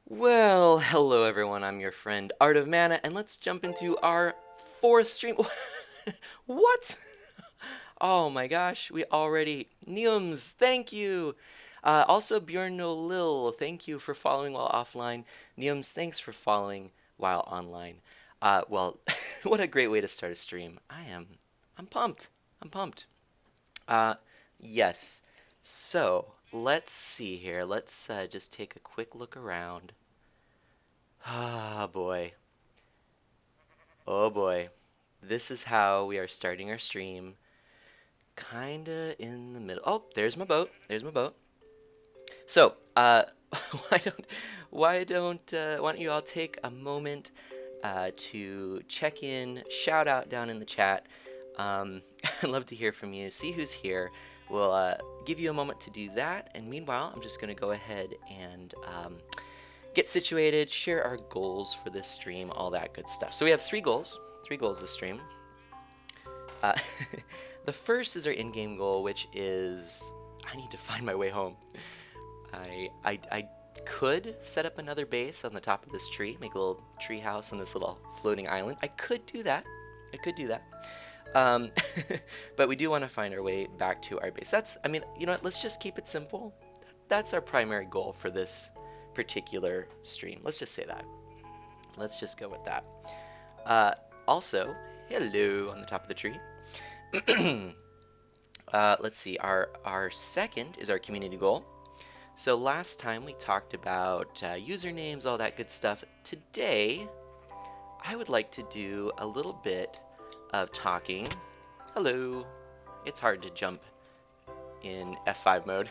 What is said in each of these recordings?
Well, hello everyone, I'm your friend Art of Mana, and let's jump into our fourth stream. What? Oh my gosh, we already. Neums, thank you! Also, Bjorn No Lil, thank you for following while offline. Neums, thanks for following while online. Well, what a great way to start a stream. I'm pumped. I'm pumped. Uh, yes. So, let's see here. Let's just take a quick look around. Ah, boy. Oh boy. This is how we are starting our stream. Kinda in the middle. Oh, there's my boat. There's my boat. So, why don't why don't you all take a moment to check in, shout out down in the chat. I'd love to hear from you. See who's here. We'll give you a moment to do that. And meanwhile, I'm just going to go ahead and get situated, share our goals for this stream, all that good stuff. So we have three goals this stream. Uh, the first is our in-game goal, which is I need to find my way home. I could set up another base on the top of this tree, make a little tree house on this little floating island. I could do that. I could do that. Um, but we do want to find our way back to our base. I mean, you know what? Let's just keep it simple. That's our primary goal for this particular stream. Let's just say that. Let's just go with that. Also, hello on the top of the tree. Let's see. Our second is our community goal. So last time we talked about usernames, all that good stuff. Today, I would like to do a little bit of talking. Hello. It's hard to jump in F5 mode.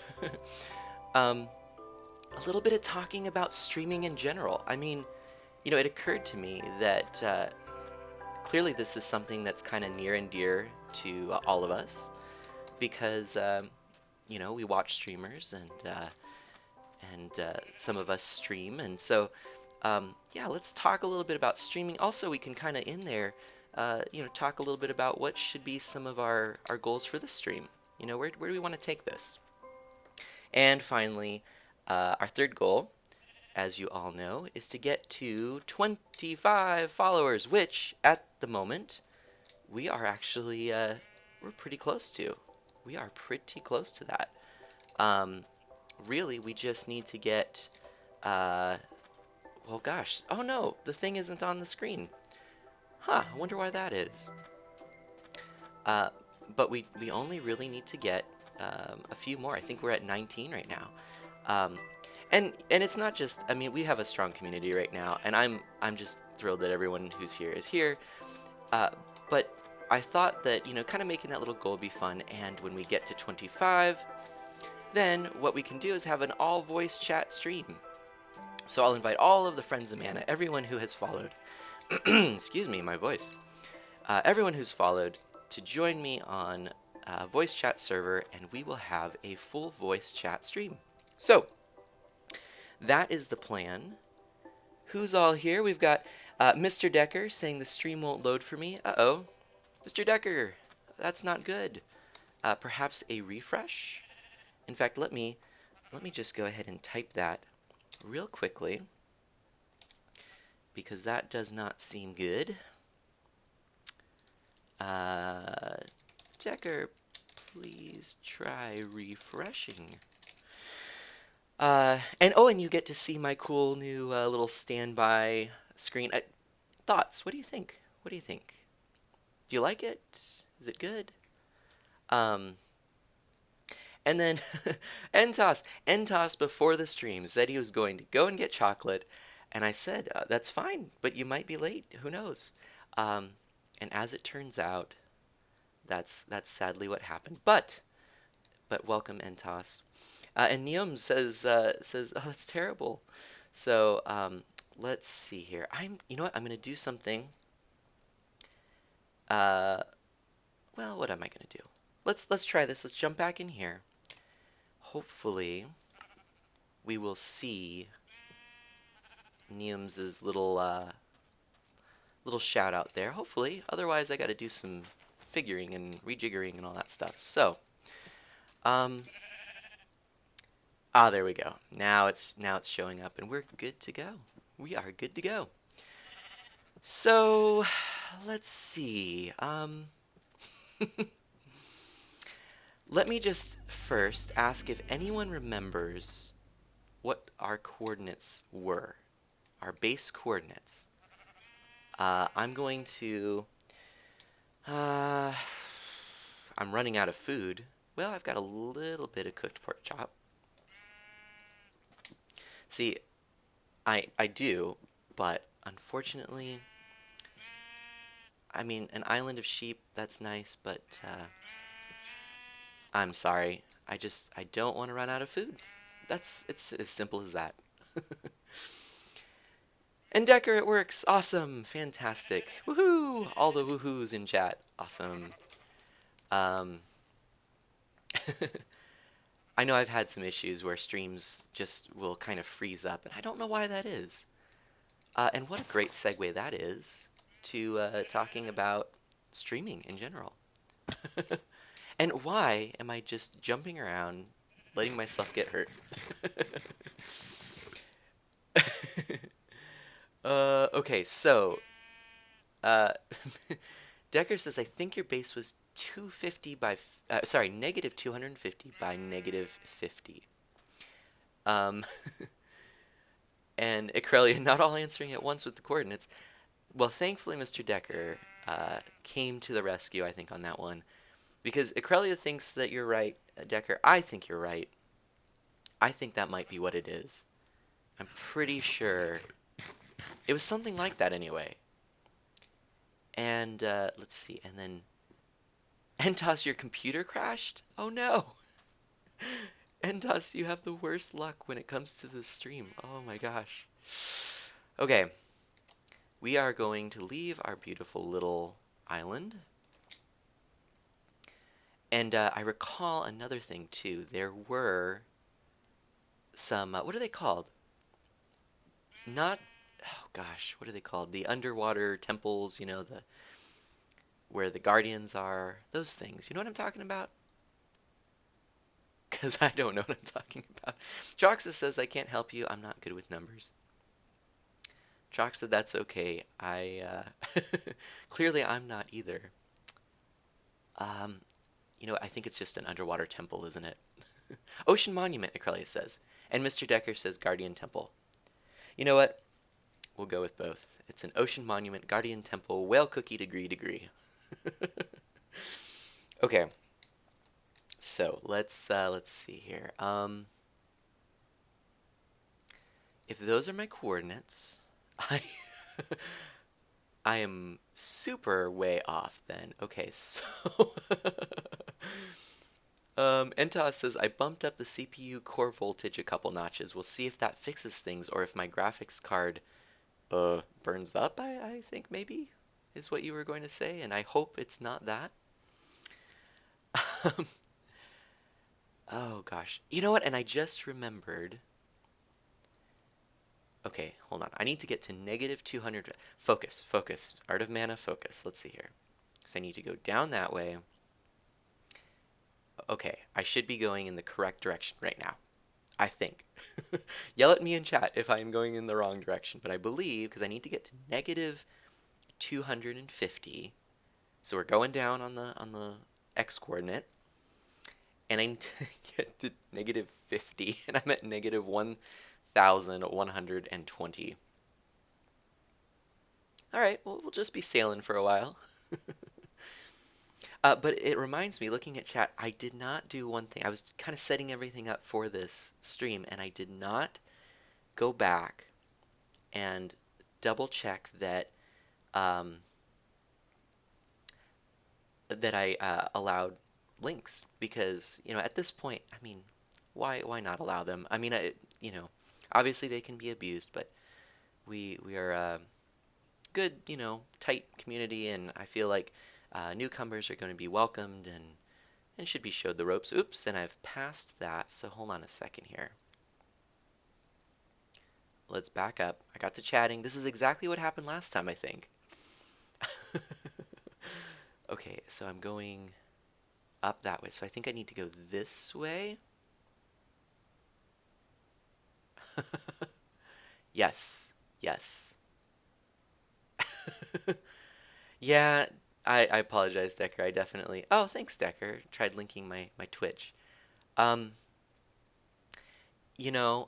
A little bit of talking about streaming in general. I mean, you know, it occurred to me that clearly this is something that's kind of near and dear to all of us because, you know, we watch streamers and some of us stream. And so, yeah, let's talk a little bit about streaming. Also, we can kind of in there, you know, talk a little bit about what should be some of our goals for this stream. You know, where do we want to take this? And finally, our third goal, as you all know, is to get to 25 followers, which at the moment we are actually we're pretty close to. We are pretty close to that. Really, we just need to get. Well, gosh. Oh no, the thing isn't on the screen. Huh? I wonder why that is. Uh, but we only really need to get a few more. I think we're at 19 right now. And it's not just. I mean, we have a strong community right now, and I'm just thrilled that everyone who's here is here. But I thought that, you know, kind of making that little goal be fun, and when we get to 25, then what we can do is have an all voice chat stream. So I'll invite all of the friends of Mana, everyone who has followed. Excuse me, my voice. Everyone who's followed to join me on voice chat server, and we will have a full voice chat stream. So that is the plan. Who's all here? We've got Mr. Decker saying the stream won't load for me. Uh-oh. Mr. Decker, that's not good. Perhaps a refresh? In fact, let me just go ahead and type that real quickly because that does not seem good. Decker, please try refreshing. And you get to see my cool new little standby screen. Thoughts? What do you think? What do you think? Do you like it? Is it good? And then Entos before the stream said he was going to go and get chocolate, and I said that's fine, but you might be late. Who knows? And as it turns out, that's sadly what happened. But welcome Entos. And Neum says oh, that's terrible. So let's see here. You know what? I'm gonna do something. Well, what am I gonna do? Let's try this. Let's jump back in here. Hopefully, we will see Neum's little shout out there. Hopefully, otherwise I got to do some figuring and rejiggering and all that stuff. So, Ah, there we go. Now it's showing up, and we're good to go. We are good to go. So, let's see. Let me just first ask if anyone remembers what our coordinates were, our base coordinates. I'm going to. Uh, I'm running out of food. Well, I've got a little bit of cooked pork chop. See, I do, but unfortunately, I mean, an island of sheep, that's nice, but I'm sorry. I don't want to run out of food. It's as simple as that. And Decker, it works. Awesome. Fantastic. Woohoo! All the woohoos in chat. Awesome. Um, I know I've had some issues where streams just will kind of freeze up, and I don't know why that is. And what a great segue that is to talking about streaming in general. And why am I just jumping around, letting myself get hurt? Okay, so uh, Decker says I think your base was 250 by sorry, negative 250 by negative 50. Um, and Ikrelia not all answering at once with the coordinates. Well, thankfully, Mr. Decker came to the rescue, I think, on that one. Because Ikrelia thinks that you're right, Decker. I think you're right. I think that might be what it is. I'm pretty sure. It was something like that anyway. And let's see. And then. Entos, your computer crashed? Oh no! Entos, you have the worst luck when it comes to this stream. Oh my gosh. Okay. We are going to leave our beautiful little island. And I recall another thing too. There were some, what are they called? Not, oh gosh, what are they called? The underwater temples, you know, the where the guardians are. Those things. You know what I'm talking about? Because I don't know what I'm talking about. Joxa says I can't help you. I'm not good with numbers. Jock said that's okay. Clearly I'm not either. Um, you know, I think it's just an underwater temple, isn't it? Ocean Monument, Acrelia says. And Mr. Decker says Guardian Temple. You know what? We'll go with both. It's an Ocean Monument, Guardian Temple, Whale Cookie degree. Okay. So let's see here. If those are my coordinates, I I am super way off then. Okay, so Entos says I bumped up the CPU core voltage a couple notches. We'll see if that fixes things or if my graphics card burns up, I think maybe is what you were going to say, and I hope it's not that. Oh gosh. You know what? And I just remembered. Okay, hold on. I need to get to negative 200. Focus, focus. Art of Mana, focus. Let's see here. So I need to go down that way. Okay, I should be going in the correct direction right now. I think. Yell at me in chat if I'm going in the wrong direction, but I believe because I need to get to negative 250. So we're going down on the x coordinate, and I need to get to negative 50, and I'm at negative 1,120. All right, well, we'll just be sailing for a while. But it reminds me, looking at chat, I did not do one thing. I was kind of setting everything up for this stream, and I did not go back and double check that that I allowed links because at this point, I mean, why not allow them? I mean, obviously they can be abused, but we are a good tight community, and I feel like newcomers are going to be welcomed and should be showed the ropes. Oops, and I've passed that, so hold on a second here. Let's back up. I got to chatting. This is exactly what happened last time, I think. Okay, so I'm going up that way. So I think I need to go this way. Yes. Yes. Yeah, I apologize, Decker. I definitely. Oh, thanks, Decker. Tried linking my Twitch. Um,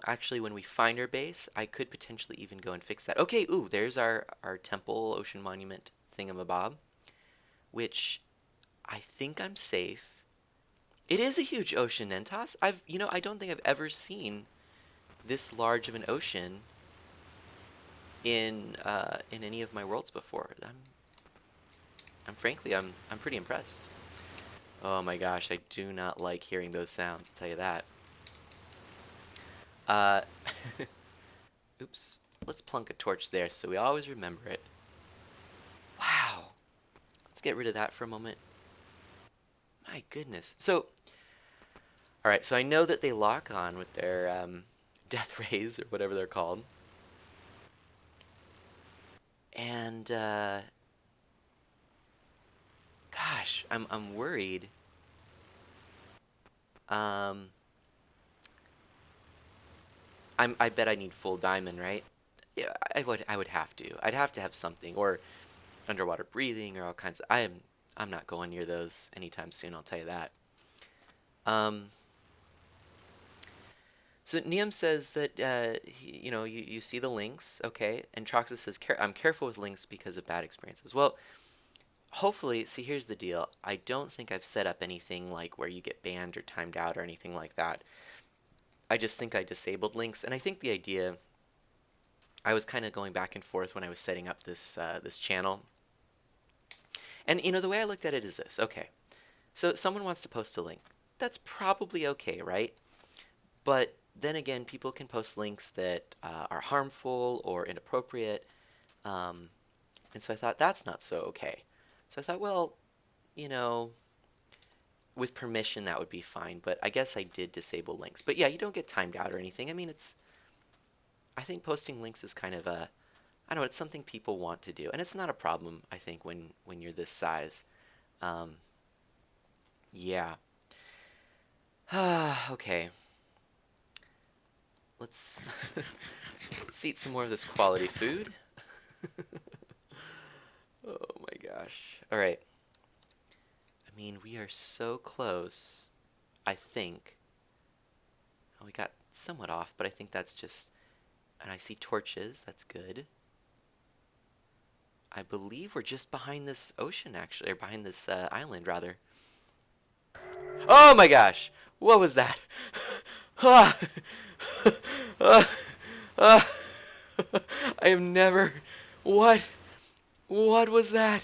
actually, when we find our base, I could potentially even go and fix that. Okay, ooh, there's our temple ocean monument thingamabob, which I think I'm safe. It is a huge ocean, Nentos. I don't think I've ever seen this large of an ocean in any of my worlds before. I'm pretty impressed. Oh my gosh, I do not like hearing those sounds. I'll tell you that. Uh, oops. Let's plunk a torch there so we always remember it. Wow. Let's get rid of that for a moment. My goodness. So, all right. So I know that they lock on with their death rays or whatever they're called, and gosh, I'm worried. Um, I bet I need full diamond, right? Yeah, I would have to. I'd have to have something or underwater breathing or all kinds of. I'm not going near those anytime soon. I'll tell you that. Um, so Niam says that you see the links, okay, and Troxus says I'm careful with links because of bad experiences. Well, hopefully, see here's the deal. I don't think I've set up anything like where you get banned or timed out or anything like that. I just think I disabled links, and I think the idea. I was kind of going back and forth when I was setting up this channel, and the way I looked at it is this. Okay, so someone wants to post a link. That's probably okay, right? But then again, people can post links that are harmful or inappropriate. Um, and so I thought that's not so okay. So I thought, well, you know, with permission that would be fine. But I guess I did disable links. But yeah, you don't get timed out or anything. I mean, I think posting links is kind of I don't know, it's something people want to do. And it's not a problem, I think, when you're this size. Um, yeah. Okay. Let's let's eat some more of this quality food. Oh my gosh. All right. I mean, we are so close. I think. Oh, we got somewhat off, but I think that's just. And I see torches. That's good. I believe we're just behind this ocean, actually, or behind this island, rather. Oh my gosh! What was that? Ah! Ah! Ah! I have never. What? What was that?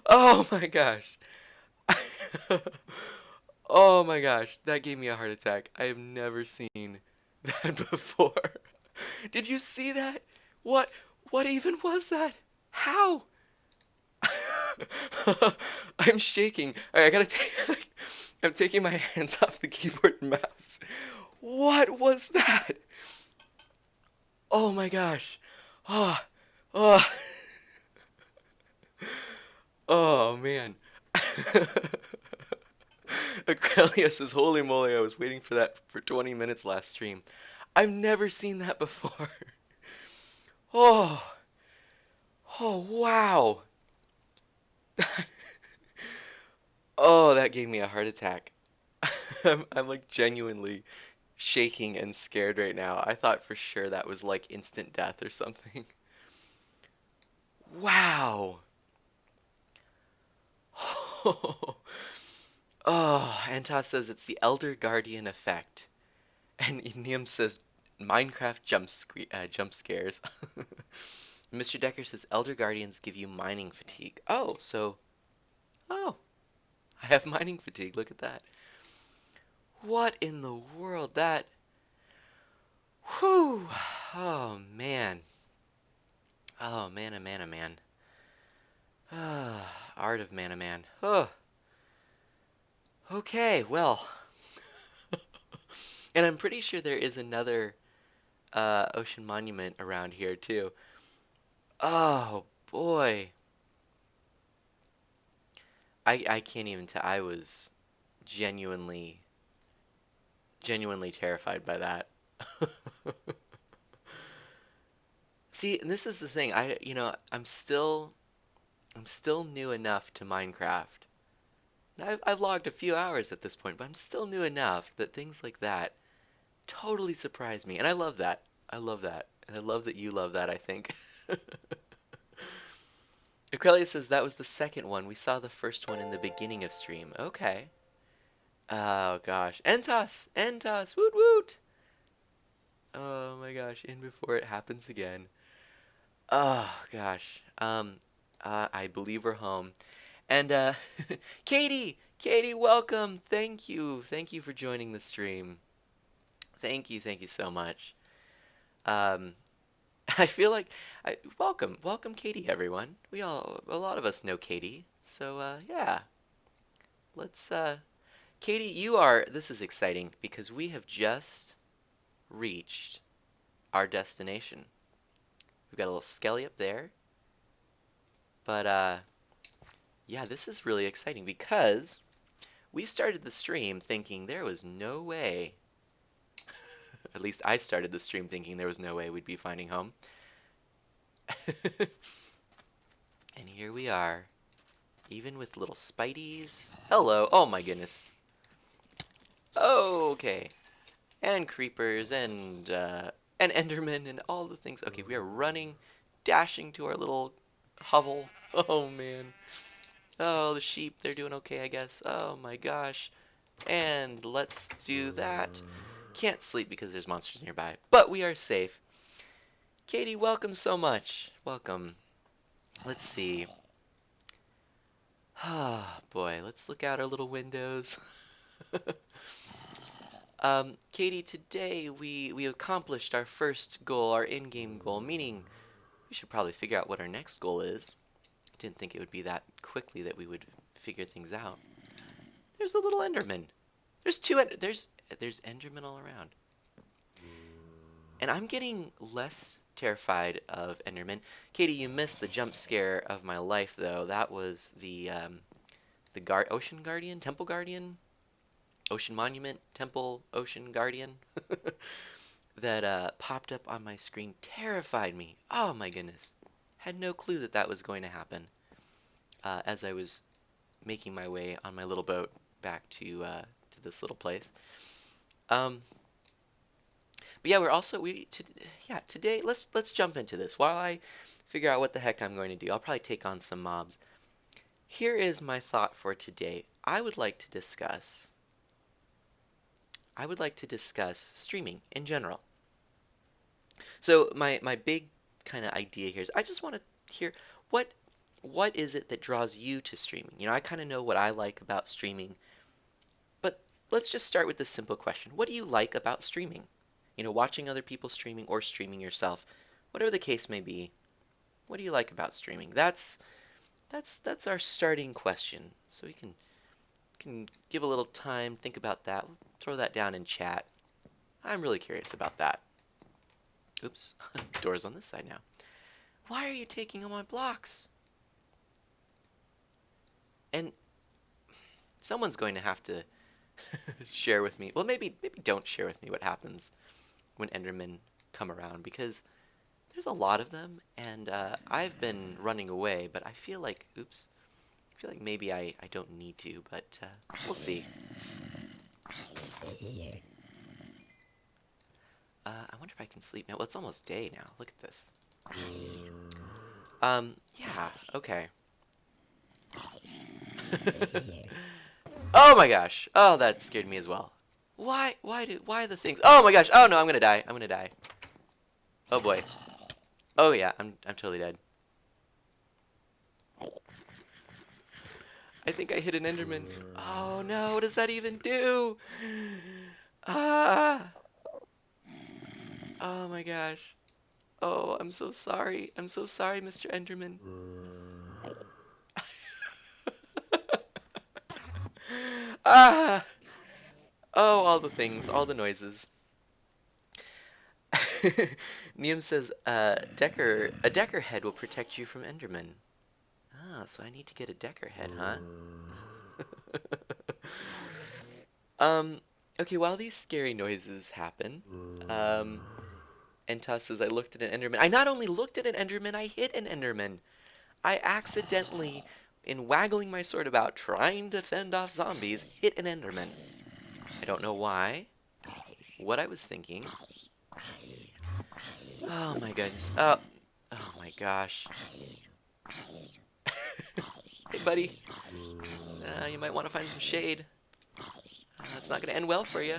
Oh my gosh. Oh my gosh, that gave me a heart attack. I have never seen that before. Did you see that? What what even was that? How? I'm shaking. All right, I gotta take. I'm taking my hands off the keyboard and mouse. What was that? Oh my gosh. Oh, oh, oh man. Acrelia says, "Holy moly! I was waiting for that for 20 minutes last stream. I've never seen that before." Oh, oh wow. Oh, that gave me a heart attack. I'm like genuinely shaking and scared right now. I thought for sure that was like instant death or something. Wow. Oh, Antos says it's the Elder Guardian effect. And Inium says Minecraft jump scares. Mr. Decker says Elder Guardians give you mining fatigue. Oh, I have mining fatigue. Look at that. What in the world? Whew. Oh man. Oh man, oh man, oh man. Art of Man, oh man. Oh. Okay, well. And I'm pretty sure there is another ocean monument around here too. Oh boy. I can't even tell. I was genuinely, genuinely terrified by that. See, and this is the thing. I'm still new enough to Minecraft. I've logged a few hours at this point, but I'm still new enough that things like that totally surprise me, and I love that. I love that, and I love that you love that. I think. Aquelia says that was the second one. We saw the first one in the beginning of stream. Okay. Oh gosh, Entos, Entos, woot woot. Oh my gosh, in before it happens again. Oh gosh. I believe we're home. And Katie, welcome. Thank you for joining the stream. Thank you so much. Um, I feel like welcome, Katie, everyone. A lot of us know Katie. So yeah, let's. Katie, This is exciting because we have just reached our destination. We've got a little skelly up there, but yeah, this is really exciting because we started the stream thinking there was no way. At least I started the stream thinking there was no way we'd be finding home. And here we are, even with little spideys. Hello. Oh my goodness. Okay. And creepers and endermen and all the things. Okay, we are running, dashing to our little hovel. Oh man. Oh, the sheep, they're doing okay, I guess. Oh my gosh. And let's do that. Can't sleep because there's monsters nearby, but we are safe. Katie, welcome so much. Welcome. Let's see. Ah, boy, let's look out our little windows. Katie, today we accomplished our first goal, our in-game goal, meaning we should probably figure out what our next goal is. Didn't think it would be that quickly that we would figure things out. There's a little Enderman. There's Enderman all around. And I'm getting less terrified of Enderman. Katie, you missed the jump scare of my life, though. That was the Ocean Guardian, Temple Guardian, Ocean Monument, Temple, Ocean Guardian that popped up on my screen. Terrified me. Oh my goodness. Had no clue that that was going to happen as I was making my way on my little boat back to this little place. But yeah, today let's jump into this while I figure out what the heck I'm going to do. I'll probably take on some mobs. Here is my thought for today. I would like to discuss streaming in general. So my big kind of idea here is I just want to hear what is it that draws you to streaming? I kind of know what I like about streaming, but let's just start with this simple question. What do you like about streaming? Watching other people streaming or streaming yourself, whatever the case may be. What do you like about streaming? That's our starting question. So we can give a little time, think about that, throw that down in chat. I'm really curious about that. Oops, door's on this side now. Why are you taking all my blocks? And someone's going to have to share with me. Well, maybe don't share with me what happens when Endermen come around, because there's a lot of them, and I've been running away, but I feel like, maybe I don't need to, but we'll see. I wonder if I can sleep now. Well, it's almost day now. Look at this. Yeah, okay. Oh my gosh. Oh, that scared me as well. Why the things? Oh my gosh. Oh no, I'm gonna die. I'm gonna die. Oh boy. Oh yeah, I'm totally dead. I think I hit an Enderman. Oh no, what does that even do? Ah. Oh my gosh. Oh, I'm so sorry. I'm so sorry, Mr. Enderman. Ah. Oh, all the things, all the noises. Neum says, a Decker head will protect you from Enderman. Ah, so I need to get a Decker head, huh? Okay, while these scary noises happen, um, and Tuss says I looked at an Enderman. I not only looked at an Enderman, I hit an Enderman. I accidentally, in waggling my sword about trying to fend off zombies, hit an Enderman. I don't know why, what I was thinking. Oh my goodness. Oh my gosh. Hey, buddy. You might want to find some shade. It's not going to end well for you.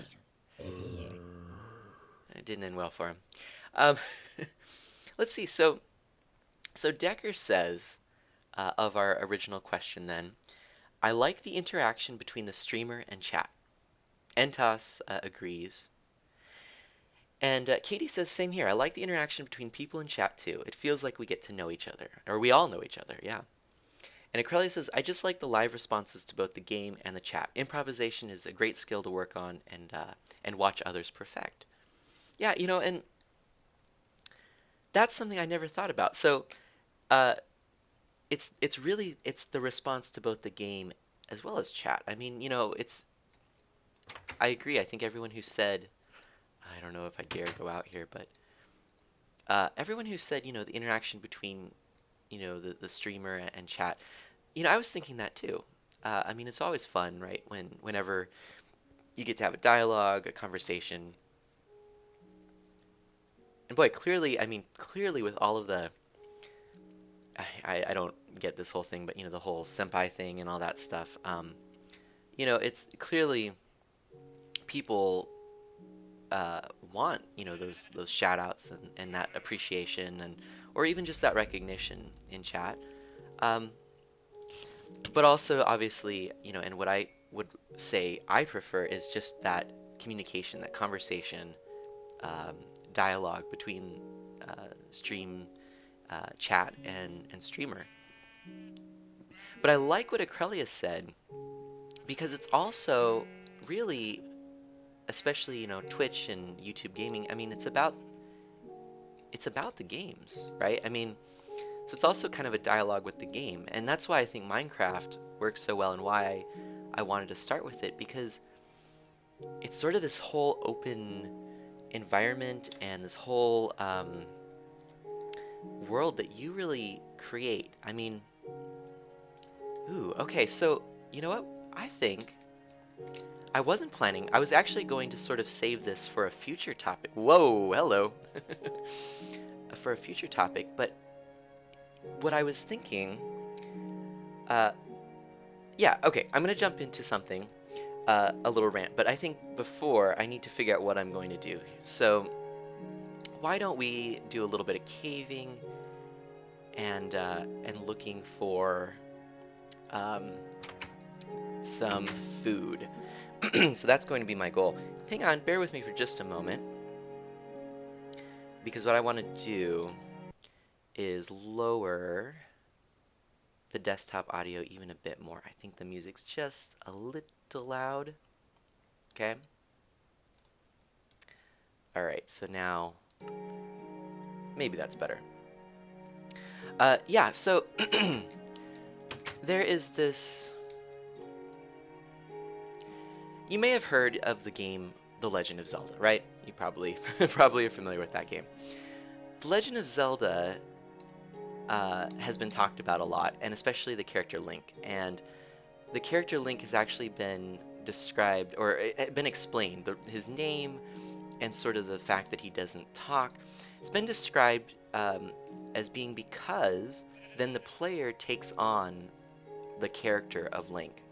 It didn't end well for him. Um, let's see. So Decker says of our original question then, I like the interaction between the streamer and chat. Entos agrees. And Katie says, same here. I like the interaction between people in chat too. It feels like we get to know each other. Or we all know each other, yeah. And Acrelia says, I just like the live responses to both the game and the chat. Improvisation is a great skill to work on and watch others perfect. Yeah, and that's something I never thought about. So, uh, it's the response to both the game as well as chat. I mean, it's I agree. I think everyone who said, I don't know if I dare go out here, but everyone who said, the interaction between, the streamer and chat, I was thinking that too. I mean, it's always fun, right? Whenever you get to have a dialogue, a conversation. And boy, clearly, I mean, clearly with all of the, I don't get this whole thing, but, the whole senpai thing and all that stuff, it's clearly people want those shout outs and that appreciation and or even just that recognition in chat, um, but also obviously and what I would say I prefer is just that communication, that conversation, um, dialogue between stream chat and streamer. But I like what Acrelia said because it's also really, especially Twitch and YouTube gaming, I mean it's about the games, right? I mean, so it's also kind of a dialogue with the game, and that's why I think Minecraft works so well and why I wanted to start with it, because it's sort of this whole open environment and this whole world that you really create. I mean, ooh, okay, so you know what? I think I wasn't planning. I was actually going to sort of save this for a future topic. Whoa, hello. For a future topic, but what I was thinking, uh, yeah, okay, I'm gonna jump into something, a little rant, but I think before I need to figure out what I'm going to do. So, why don't we do a little bit of caving and looking for um, some food. So that's going to be my goal. Hang on, bear with me for just a moment, because what I want to do is lower the desktop audio even a bit more. I think the music's just a little loud. Okay. All right, so now maybe that's better. Yeah, so there is this. You may have heard of the game The Legend of Zelda, right? You probably probably are familiar with that game. The Legend of Zelda has been talked about a lot, and especially the character Link. And the character Link has actually been described, or been explained. His name and sort of the fact that he doesn't talk. It's been described as being because then the player takes on the character of Link.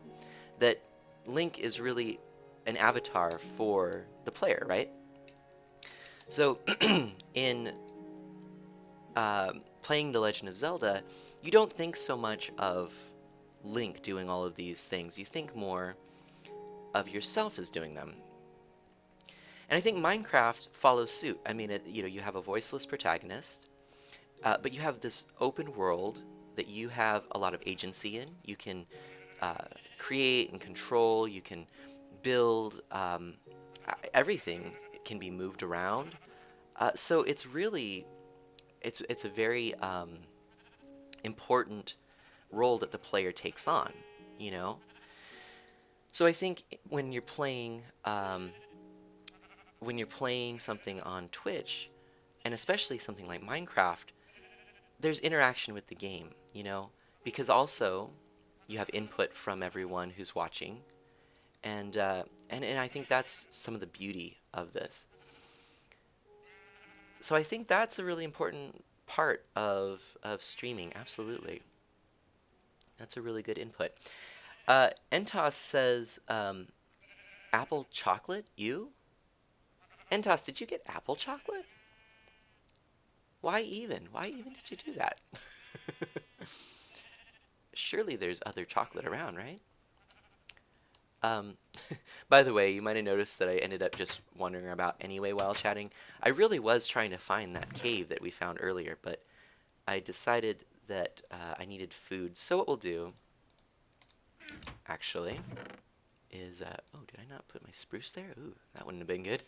That Link is really an avatar for the player, right? So in playing The Legend of Zelda, you don't think so much of Link doing all of these things. You think more of yourself as doing them. And I think Minecraft follows suit. I mean, you have a voiceless protagonist, but you have this open world that you have a lot of agency in. You can create and control. You can build. Everything can be moved around. So it's really, it's a very important role that the player takes on. You know, So I think when you're playing something on Twitch, and especially something like Minecraft, there's interaction with the game, you know, because also you have input from everyone who's watching, and I think that's some of the beauty of this. So I think that's a really important part of streaming. Absolutely, that's a really good input. Entos says apple chocolate. You, Entos, did you get apple chocolate? Why even? Why even did you do that? Surely there's other chocolate around, right? Um, by the way, you might have noticed that I ended up just wandering about anyway while chatting. I really was trying to find that cave that we found earlier, but I decided that I needed food. So what we'll do, actually, is oh, did I not put my spruce there? Ooh, that wouldn't have been good.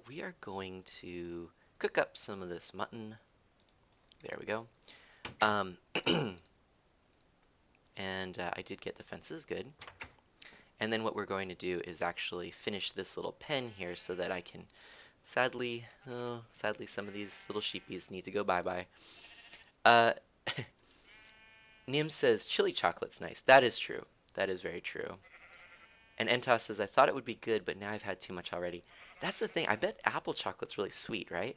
We are going to cook up some of this mutton. There we go. Um, and I did get the fences good. And then what we're going to do is actually finish this little pen here so that I can, sadly, oh, sadly some of these little sheepies need to go bye-bye. Uh, Nim says chili chocolate's nice. That is true. That is very true. And Entos says, I thought it would be good, but now I've had too much already. That's the thing. I bet apple chocolate's really sweet, right?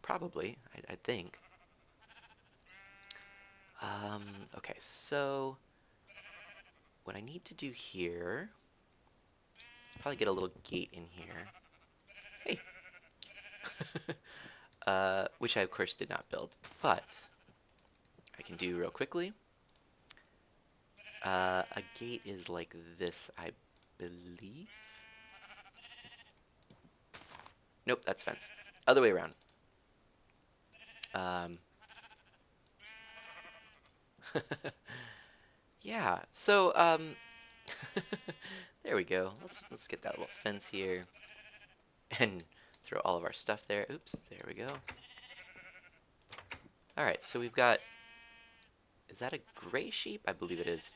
Probably, I think. Okay, so what I need to do here is probably get a little gate in here. Hey! Which I, of course, did not build, but I can do real quickly. A gate is like this, I believe. Nope, that's fence. Other way around. Yeah, so, there we go. Let's get that little fence here. And throw all of our stuff there. Oops, there we go. Alright, so we've got... Is that a gray sheep? I believe it is.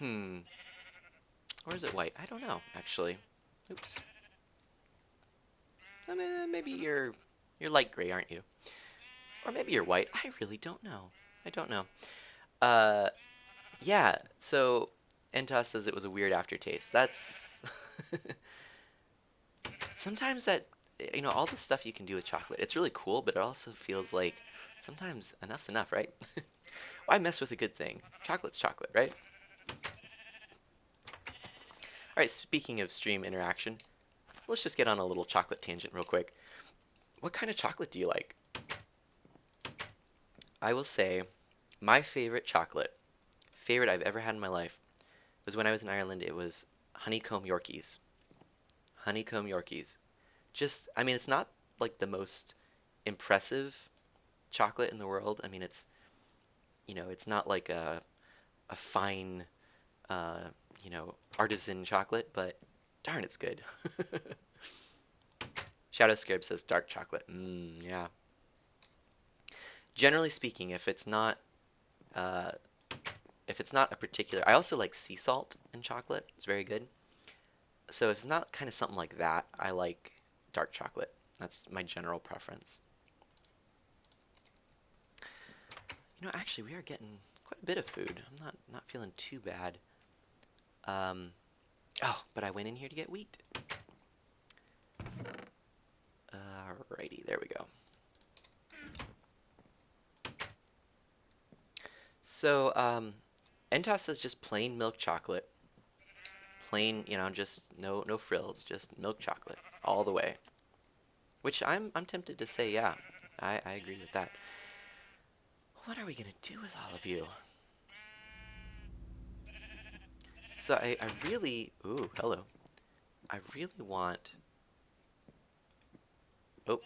Or is it white? I don't know, actually. Oops. I mean, maybe you're light gray, aren't you? Or maybe you're white. I really don't know. I don't know. Yeah, so Entos says it was a weird aftertaste. That's... Sometimes that, you know, all the stuff you can do with chocolate, it's really cool, but it also feels like sometimes enough's enough, right? Why mess with a good thing? Chocolate's chocolate, right? Alright, speaking of stream interaction, let's just get on a little chocolate tangent real quick. What kind of chocolate do you like? I will say my favorite chocolate, favorite I've ever had in my life, was when I was in Ireland. It was honeycomb Yorkies. Honeycomb Yorkies. Just, I mean, it's not like the most impressive chocolate in the world. I mean, it's, you know, it's not like a fine, you know, artisan chocolate, but darn, it's good. Shadow Scarab says dark chocolate. Yeah. Generally speaking, uh, if it's not a particular, I also like sea salt in chocolate. It's very good. So if it's not kind of something like that, I like dark chocolate. That's my general preference. You know, actually, we are getting quite a bit of food. I'm not feeling too bad. Oh, but I went in here to get wheat. Alrighty, there we go. So, Entos says just plain milk chocolate. Plain, you know, just no frills, just milk chocolate all the way. Which I'm tempted to say, yeah, I agree with that. What are we gonna do with all of you? So I really, ooh, hello. I really want. Oh.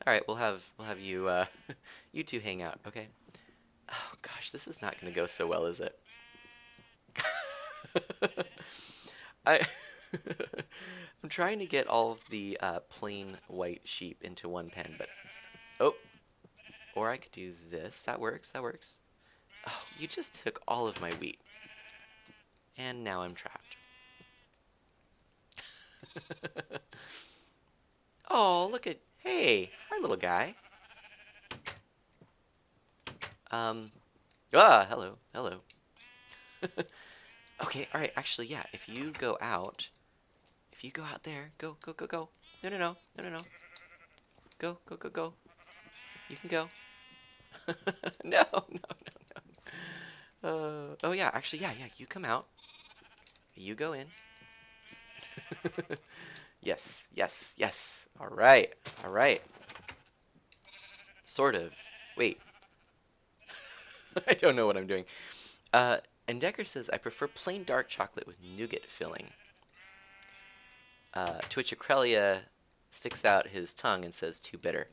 All right, we'll have you you two hang out, okay? Oh gosh, this is not gonna go so well, is it? I I'm trying to get all of the plain white sheep into one pen, but oh, or I could do this. That works. That works. Oh, you just took all of my wheat. And now I'm trapped. Oh, look at... Hey, hi, little guy. Um... hello, hello. Okay, alright, actually, yeah, if you go out... If you go out there, go, go, go, go. No, no, no, no, no, no. Go, go, go, go. You can go. No, no, no, no. Oh, yeah, actually, yeah, yeah, you come out. You go in. Yes, yes, yes. Alright, alright. Sort of. Wait. I don't know what I'm doing. Uh, and Decker says, I prefer plain dark chocolate with nougat filling. To which Aurelia sticks out his tongue and says, too bitter.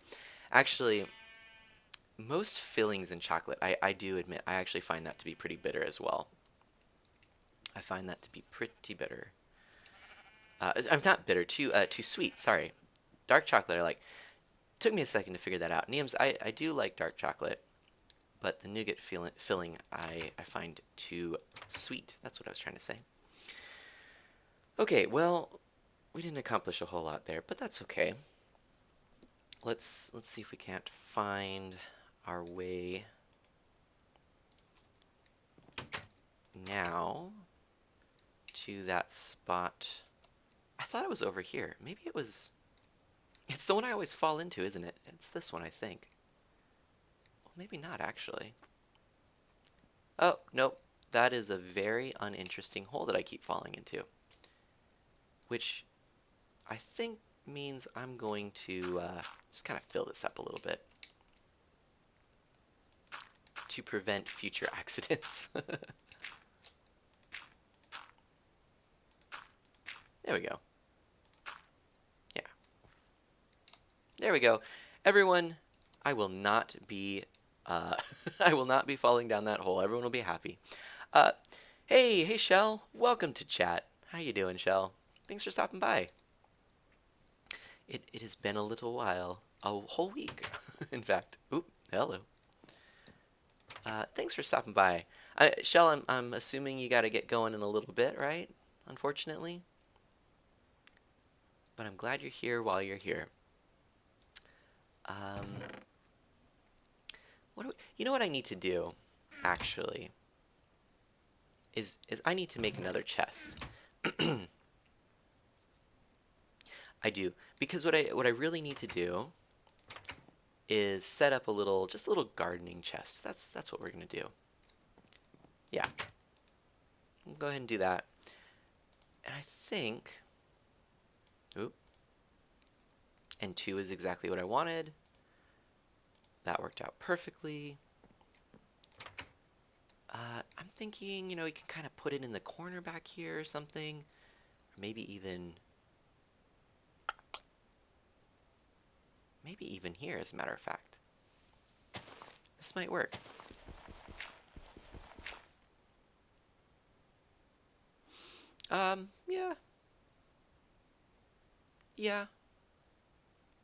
Actually, most fillings in chocolate, I do admit, I actually find that to be pretty bitter as well. I find that to be pretty bitter. I'm not bitter, too sweet, sorry. Dark chocolate I like. Took me a second to figure that out. Neams, I do like dark chocolate, but the nougat filling I find too sweet. That's what I was trying to say. Okay, well, we didn't accomplish a whole lot there, but that's okay. Let's see if we can't find our way now to that spot. I thought it was over here. Maybe it was... It's the one I always fall into, isn't it? It's this one, I think. Well, maybe not, actually. Oh, nope. That is a very uninteresting hole that I keep falling into. Which I think means I'm going to just kind of fill this up a little bit to prevent future accidents. There we go. Yeah. There we go. Everyone, I will not be I will not be falling down that hole. Everyone will be happy. Uh, hey, Shell. Welcome to chat. How you doing, Shell? Thanks for stopping by. It has been a little while. A whole week, in fact. Oop, hello. Thanks for stopping by. Shell, I'm assuming you got to get going in a little bit, right? Unfortunately. But I'm glad you're here while you're here. You know what I need to do, actually, is I need to make another chest. I do, because what I really need to do is set up just a little gardening chest. That's what we're gonna do. Yeah, we'll go ahead and do that. And I think, oop, and 2 is exactly what I wanted. That worked out perfectly. I'm thinking, you know, you can kind of put it in the corner back here or something, or maybe even here, as a matter of fact. This might work. Yeah. Yeah.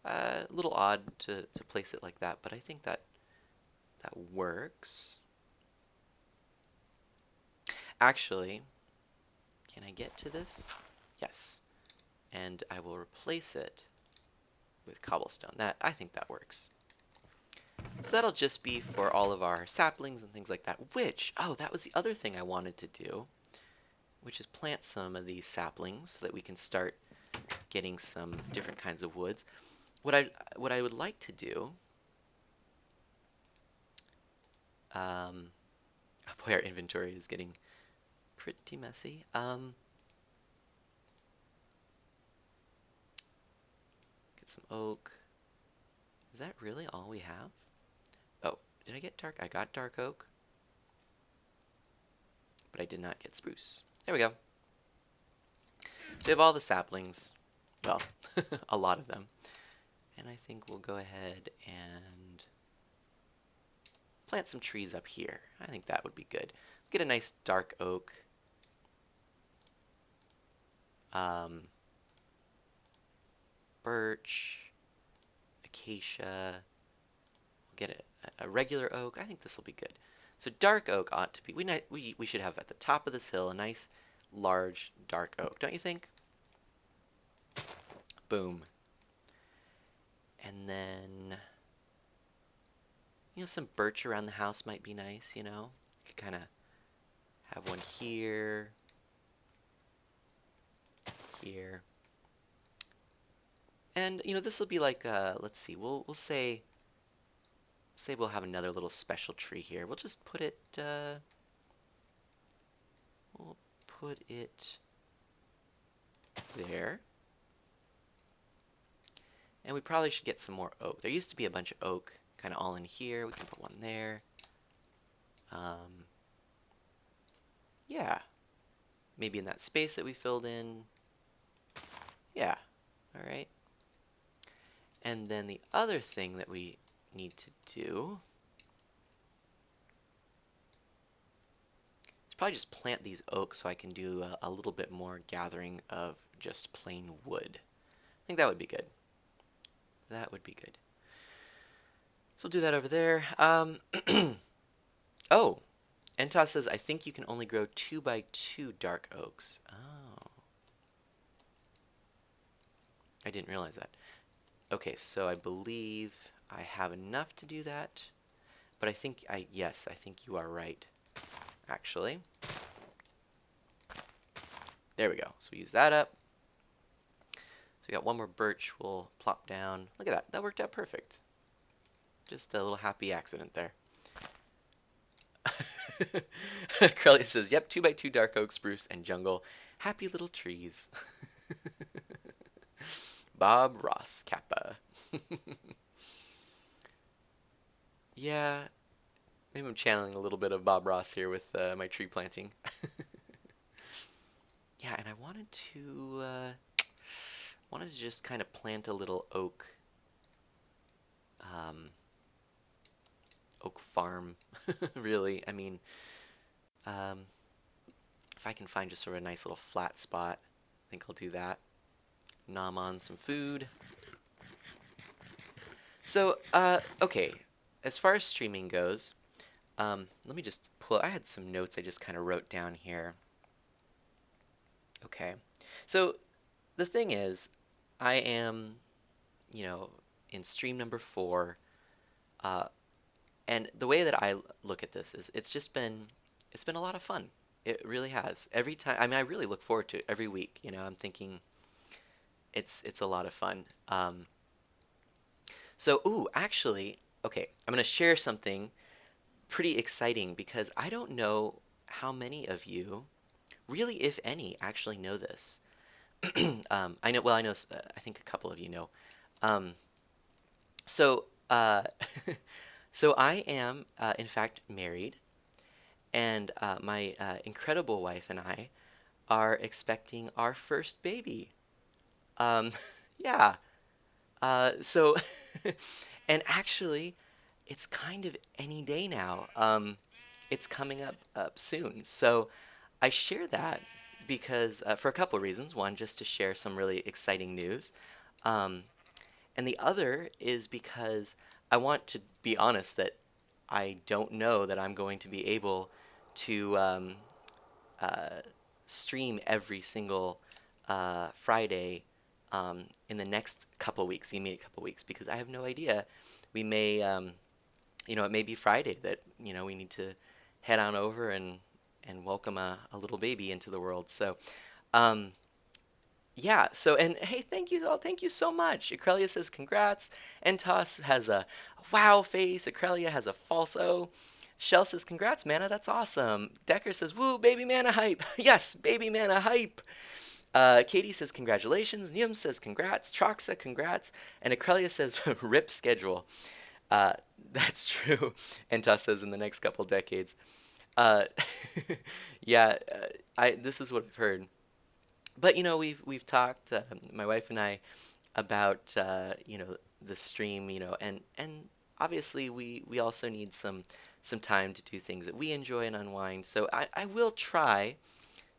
A little odd to place it like that, but I think that works. Actually, can I get to this? Yes. And I will replace it with cobblestone. I think that works. So that'll just be for all of our saplings and things like that, oh, that was the other thing I wanted to do, which is plant some of these saplings so that we can start getting some different kinds of woods. What I would like to do, oh boy, our inventory is getting pretty messy. Get some oak. Is that really all we have? Oh, did I get dark? I got dark oak, but I did not get spruce. There we go. So we have all the saplings. Well, a lot of them. And I think we'll go ahead and plant some trees up here. I think that would be good. Get a nice dark oak. Birch, acacia. We'll get a regular oak. I think this will be good. So dark oak ought to be. We should have at the top of this hill a nice, large dark oak, don't you think? Boom. And then, some birch around the house might be nice. Could kind of have one here, here, and this will be like let's see, we'll say we'll have another little special tree here. We'll just put it we'll put it there. And we probably should get some more oak. There used to be a bunch of oak kind of all in here. We can put one there. Yeah. Maybe in that space that we filled in. Yeah. All right. And then the other thing that we need to do is probably just plant these oaks so I can do a little bit more gathering of just plain wood. I think that would be good. That would be good. So we'll do that over there. Oh, Entos says, I think you can only grow 2x2 dark oaks. Oh. I didn't realize that. Okay, so I believe I have enough to do that. But yes, I think you are right, actually. There we go. So we use that up. So we got one more birch we'll plop down. Look at that. That worked out perfect. Just a little happy accident there. Crellia says, yep, 2x2 dark oak, spruce, and jungle. Happy little trees. Bob Ross Kappa. Yeah, maybe I'm channeling a little bit of Bob Ross here with my tree planting. Yeah, and I wanted to just kind of plant a little oak farm, really. I mean, if I can find just sort of a nice little flat spot, I think I'll do that. Nom on some food. So, okay, as far as streaming goes, let me just pull, I had some notes I just kind of wrote down here. Okay, so the thing is, I am, in stream number 4, and the way that I look at this is it's been a lot of fun. It really has. Every time, I mean, I really look forward to it every week. I'm thinking it's a lot of fun. So, actually, okay, I'm going to share something pretty exciting because I don't know how many of you, really, if any, actually know this. I know, well, I know, I think a couple of you know. So, so I am, in fact, married, and my incredible wife and I are expecting our first baby. Yeah. So, and actually, it's kind of any day now. It's coming up soon. So I share that because for a couple of reasons. One, just to share some really exciting news. Um, and the other is because I want to be honest that I don't know that I'm going to be able to uh, stream every single Friday in the next couple weeks, the immediate couple weeks, because I have no idea. We may, it may be Friday that we need to head on over and welcome a little baby into the world. So, yeah. So, and hey, thank you all. Thank you so much. Acrelia says congrats. Entos has a wow face. Acrelia has a false O. Shell says congrats, Mana. That's awesome. Decker says woo, baby Mana hype. Yes, baby Mana hype. Katie says congratulations. Niam says congrats. Troxa, congrats. And Acrelia says rip schedule. That's true. Entos says in the next couple decades. Uh, yeah, this is what I've heard. But we've talked, my wife and I, about the stream, and obviously we also need some time to do things that we enjoy and unwind. So I will try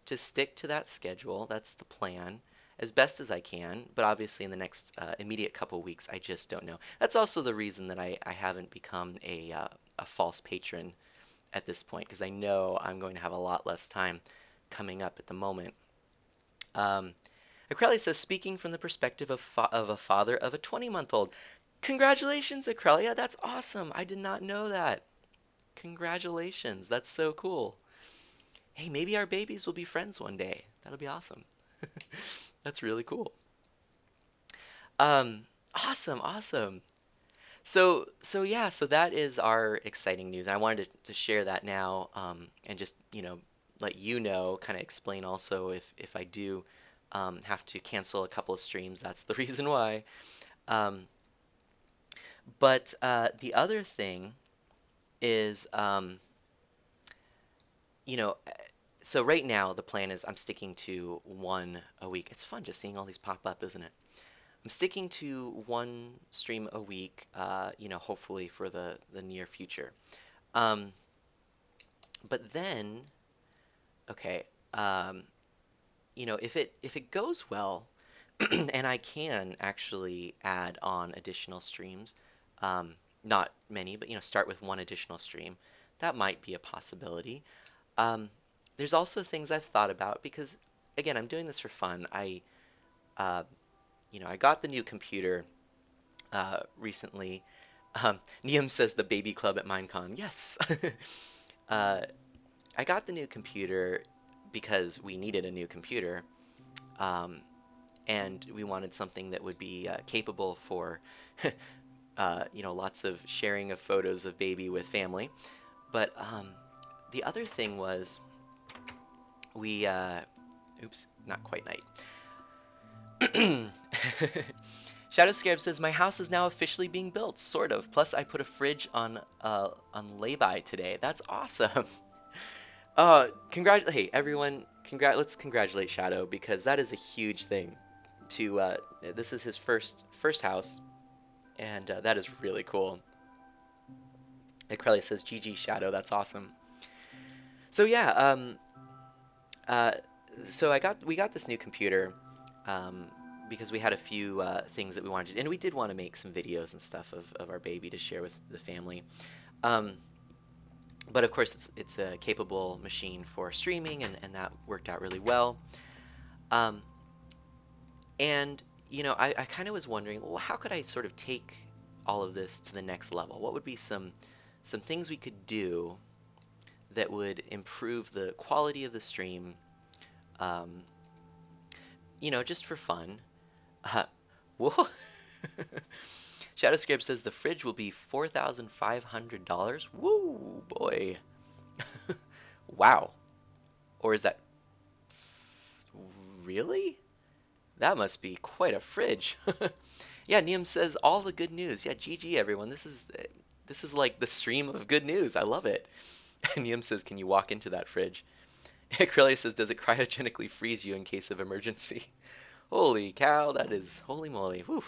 to stick to that schedule. That's the plan. as best as I can, but obviously in the next immediate couple weeks, I just don't know. That's also the reason that I haven't become a false patron at this point, because I know I'm going to have a lot less time coming up at the moment. Um, Acrelia says, speaking from the perspective of a father of a 20-month-old. Congratulations, Acrelia. That's awesome. I did not know that. Congratulations. That's so cool. Hey, maybe our babies will be friends one day. That'll be awesome. That's really cool. Um, awesome, awesome. So yeah, so that is our exciting news. I wanted to share that now, and just let you know, kind of explain also if I do have to cancel a couple of streams. That's the reason why. Um, but the other thing is, you know, so right now the plan is I'm sticking to one a week. It's fun just seeing all these pop up, isn't it? I'm sticking to one stream a week, hopefully for the near future. Um, but then, okay, um, if it goes well, and I can actually add on additional streams, not many, but start with one additional stream. That might be a possibility. Um, there's also things I've thought about because, again, I'm doing this for fun. Uh, I got the new computer recently. Neum says the baby club at Minecon. Yes. uh, I got the new computer because we needed a new computer, um, and we wanted something that would be capable for, lots of sharing of photos of baby with family. But the other thing was we, oops, not quite night. Shadow Scarab says my house is now officially being built, sort of. Plus, I put a fridge on lay-by today. That's awesome. Hey everyone! Let's congratulate Shadow because that is a huge thing. This is his first house, and that is really cool. Acrelia says GG Shadow. That's awesome. So yeah, uh, so we got this new computer. Because we had a few things that we wanted to, and we did want to make some videos and stuff of our baby to share with the family. Um, but of course, it's a capable machine for streaming, and that worked out really well. Um, and I kind of was wondering, well, how could I sort of take all of this to the next level? What would be some things we could do that would improve the quality of the stream? Um, just for fun. Whoa. Shadow Scarab says the fridge will be $4,500. Woo, boy. Wow. Or is that really? That must be quite a fridge. Yeah, Neum says all the good news. Yeah, GG everyone. This is like the stream of good news. I love it. Neum says, can you walk into that fridge? Acrelia says, does it cryogenically freeze you in case of emergency? Holy cow, that is holy moly. Whew.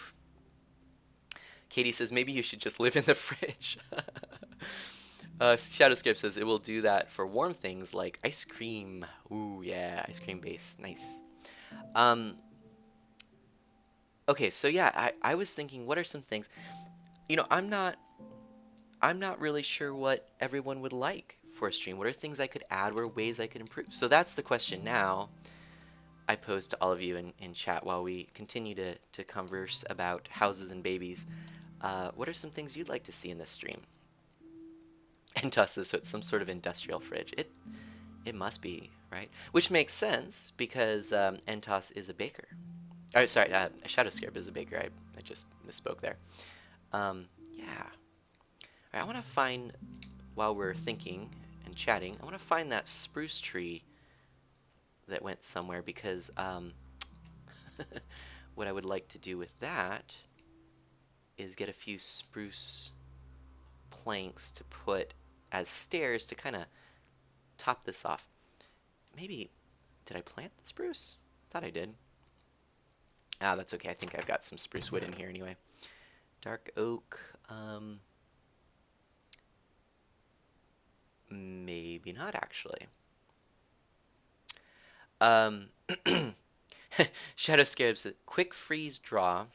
Katie says, maybe you should just live in the fridge. Shadowscape says, it will do that for warm things like ice cream. Ooh, yeah, ice cream base. Nice. Okay, so yeah, I was thinking, what are some things? I'm not really sure what everyone would like for a stream. What are things I could add? What are ways I could improve? So that's the question now I pose to all of you in chat while we continue to converse about houses and babies. What are some things you'd like to see in this stream? And says, so it's some sort of industrial fridge. It must be, right? Which makes sense because Entos is a baker. Sorry, Shadow Scarab is a baker. I just misspoke there. Yeah. All right, I want to find, while we're thinking and chatting, I want to find that spruce tree that went somewhere because what I would like to do with that is get a few spruce planks to put as stairs to kind of top this off. Maybe, did I plant the spruce? Thought I did. Ah, that's okay. I think I've got some spruce wood in here anyway. Dark oak. Maybe not actually. Shadow Scarab says, quick freeze draw.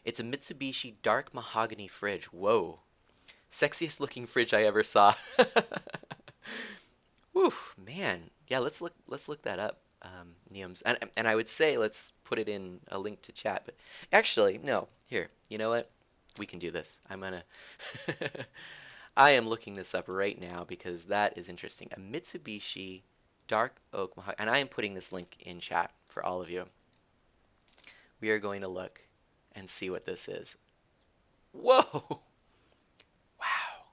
It's a Mitsubishi dark mahogany fridge. Whoa. Sexiest looking fridge I ever saw. Whew, man. Yeah, let's look that up, Neums. And I would say let's put it in a link to chat, but actually, no. Here, you know what? We can do this. I'm gonna I am looking this up right now because that is interesting. A Mitsubishi dark oak mahogany, and I am putting this link in chat for all of you. We are going to look and see what this is. Whoa! Wow.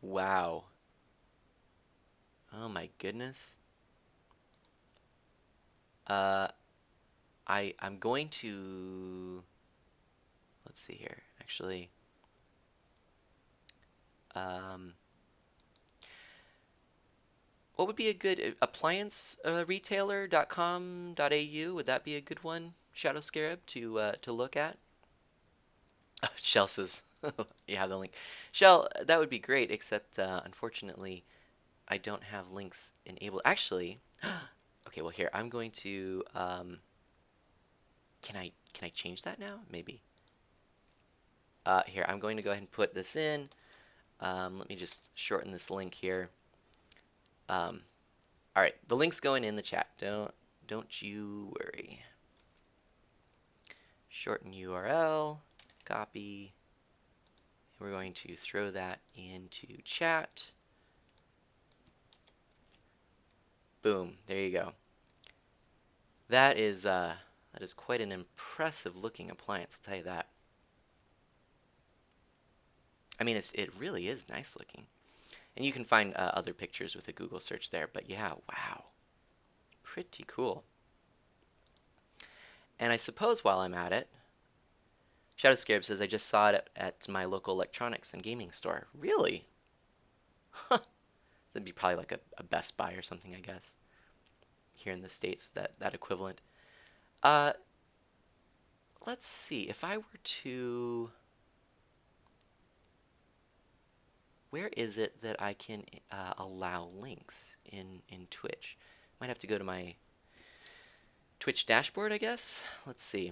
Wow. Oh my goodness. Uh, I'm going to, let's see here. Actually, um, what would be a good appliance retailer.com.au? Would that be a good one, Shadow Scarab, to look at? Oh, Shell says you have the link. Shell, that would be great, except unfortunately I don't have links enabled. Actually, okay, well here I'm going to can I change that now? Maybe. Here, I'm going to go ahead and put this in. Let me just shorten this link here. All right, the link's going in the chat. Don't you worry. Shorten URL, copy. We're going to throw that into chat. Boom, there you go. That is quite an impressive looking appliance, I'll tell you that. I mean, it really is nice looking. And you can find other pictures with a Google search there, but yeah, wow. Pretty cool. And I suppose while I'm at it, Shadow Scarab says, I just saw it at my local electronics and gaming store. Really? Huh. That'd be probably like a Best Buy or something, I guess. Here in the States, that equivalent. Uh, let's see. If I were to... Where is it that I can allow links in Twitch? Might have to go to my Twitch dashboard, I guess. Let's see.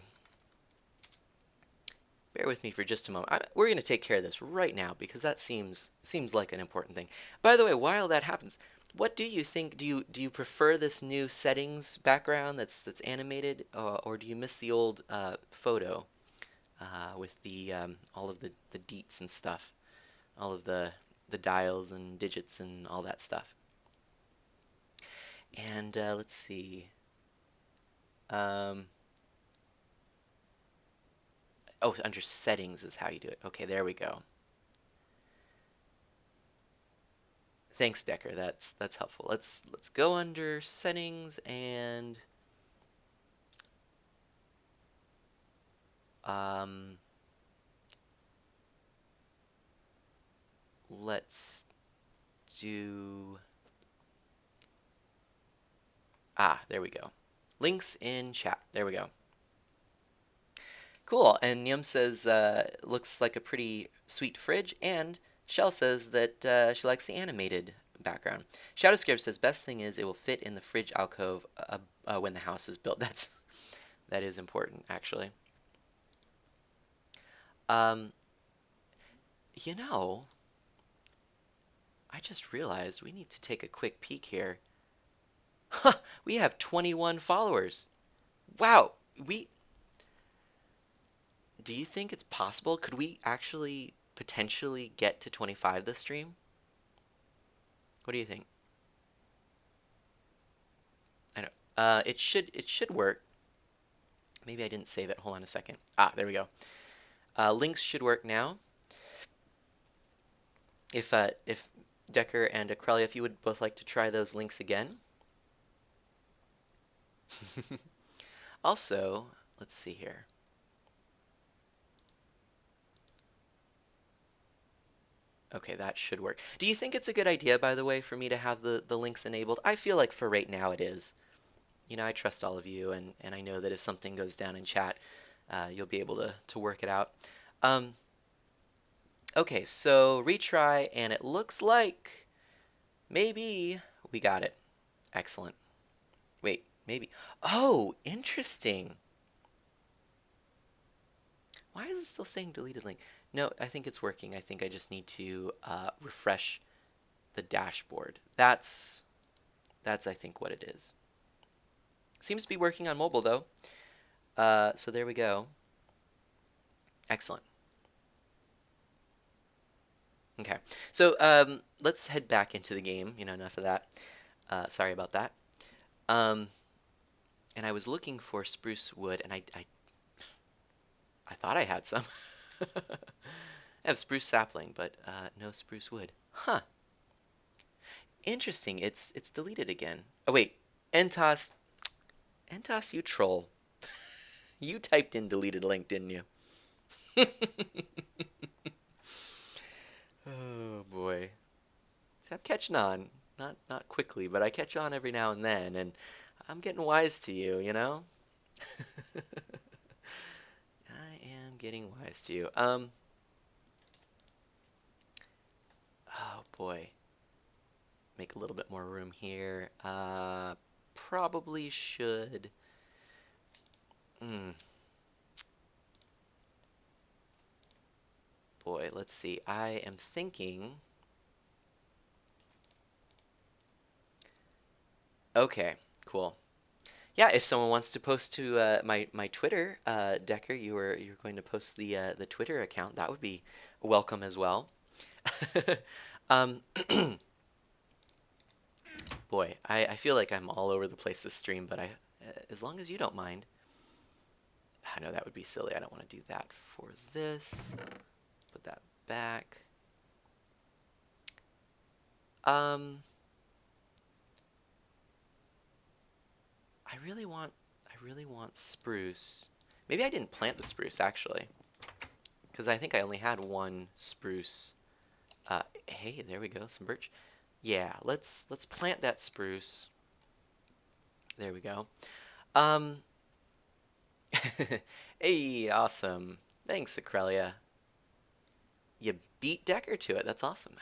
Bear with me for just a moment. We're going to take care of this right now because that seems like an important thing. By the way, while that happens, what do you think? Do you prefer this new settings background that's animated, or do you miss the old photo with the all of the deets and stuff, all of the dials and digits and all that stuff? And let's see. Um, oh, under settings is how you do it. Okay, there we go. Thanks, Decker. That's helpful. Let's go under settings and let's do there we go. Links in chat. There we go. Cool. And Nyum says looks like a pretty sweet fridge, and Shell says that she likes the animated background. Shadow Scarab says best thing is it will fit in the fridge alcove when the house is built. That is important, actually. You know, I just realized we need to take a quick peek here. Huh, we have 21 followers. Wow, do you think it's possible? Could we actually potentially get to 25 this stream? What do you think? I don't. It should work. Maybe I didn't save it. Hold on a second. There we go. Links should work now. If Decker and Acrelia, if you would both like to try those links again. Also, let's see here. Okay, that should work. Do you think it's a good idea, by the way, for me to have the links enabled? I feel like for right now it is. You know, I trust all of you, and I know that if something goes down in chat, you'll be able to work it out. Okay, so retry, and it looks like maybe we got it. Excellent. Wait, Maybe. Oh, interesting. Why is it still saying deleted link? No, I think it's working. I think I just need to refresh the dashboard. That's I think what it is. Seems to be working on mobile though. So there we go. Excellent. Okay, so let's head back into the game. Enough of that. Sorry about that. Um, and I was looking for spruce wood, and I thought I had some. I have spruce sapling, but no spruce wood. Huh. Interesting. It's deleted again. Oh wait, Entos, Entos, you troll. You typed in deleted link, didn't you? Oh boy. See, I'm catching on. Not quickly, but I catch on every now and then, and I'm getting wise to you, you know? I am getting wise to you. Oh boy. Make a little bit more room here. Probably should. Hmm. Boy, let's see. I am thinking. Okay, cool. Yeah, if someone wants to post to my Twitter, Decker, you were going to post the Twitter account. That would be welcome as well. um, Boy, I feel like I'm all over the place this stream, but as long as you don't mind. I know that would be silly. I don't want to do that for this. Put that back. Um, I really want spruce. Maybe I didn't plant the spruce actually, because I think I only had one spruce. Hey, there we go, some birch. Yeah, let's plant that spruce. There we go. Um, hey, awesome. Thanks, Acrelia. You beat Decker to it. That's awesome.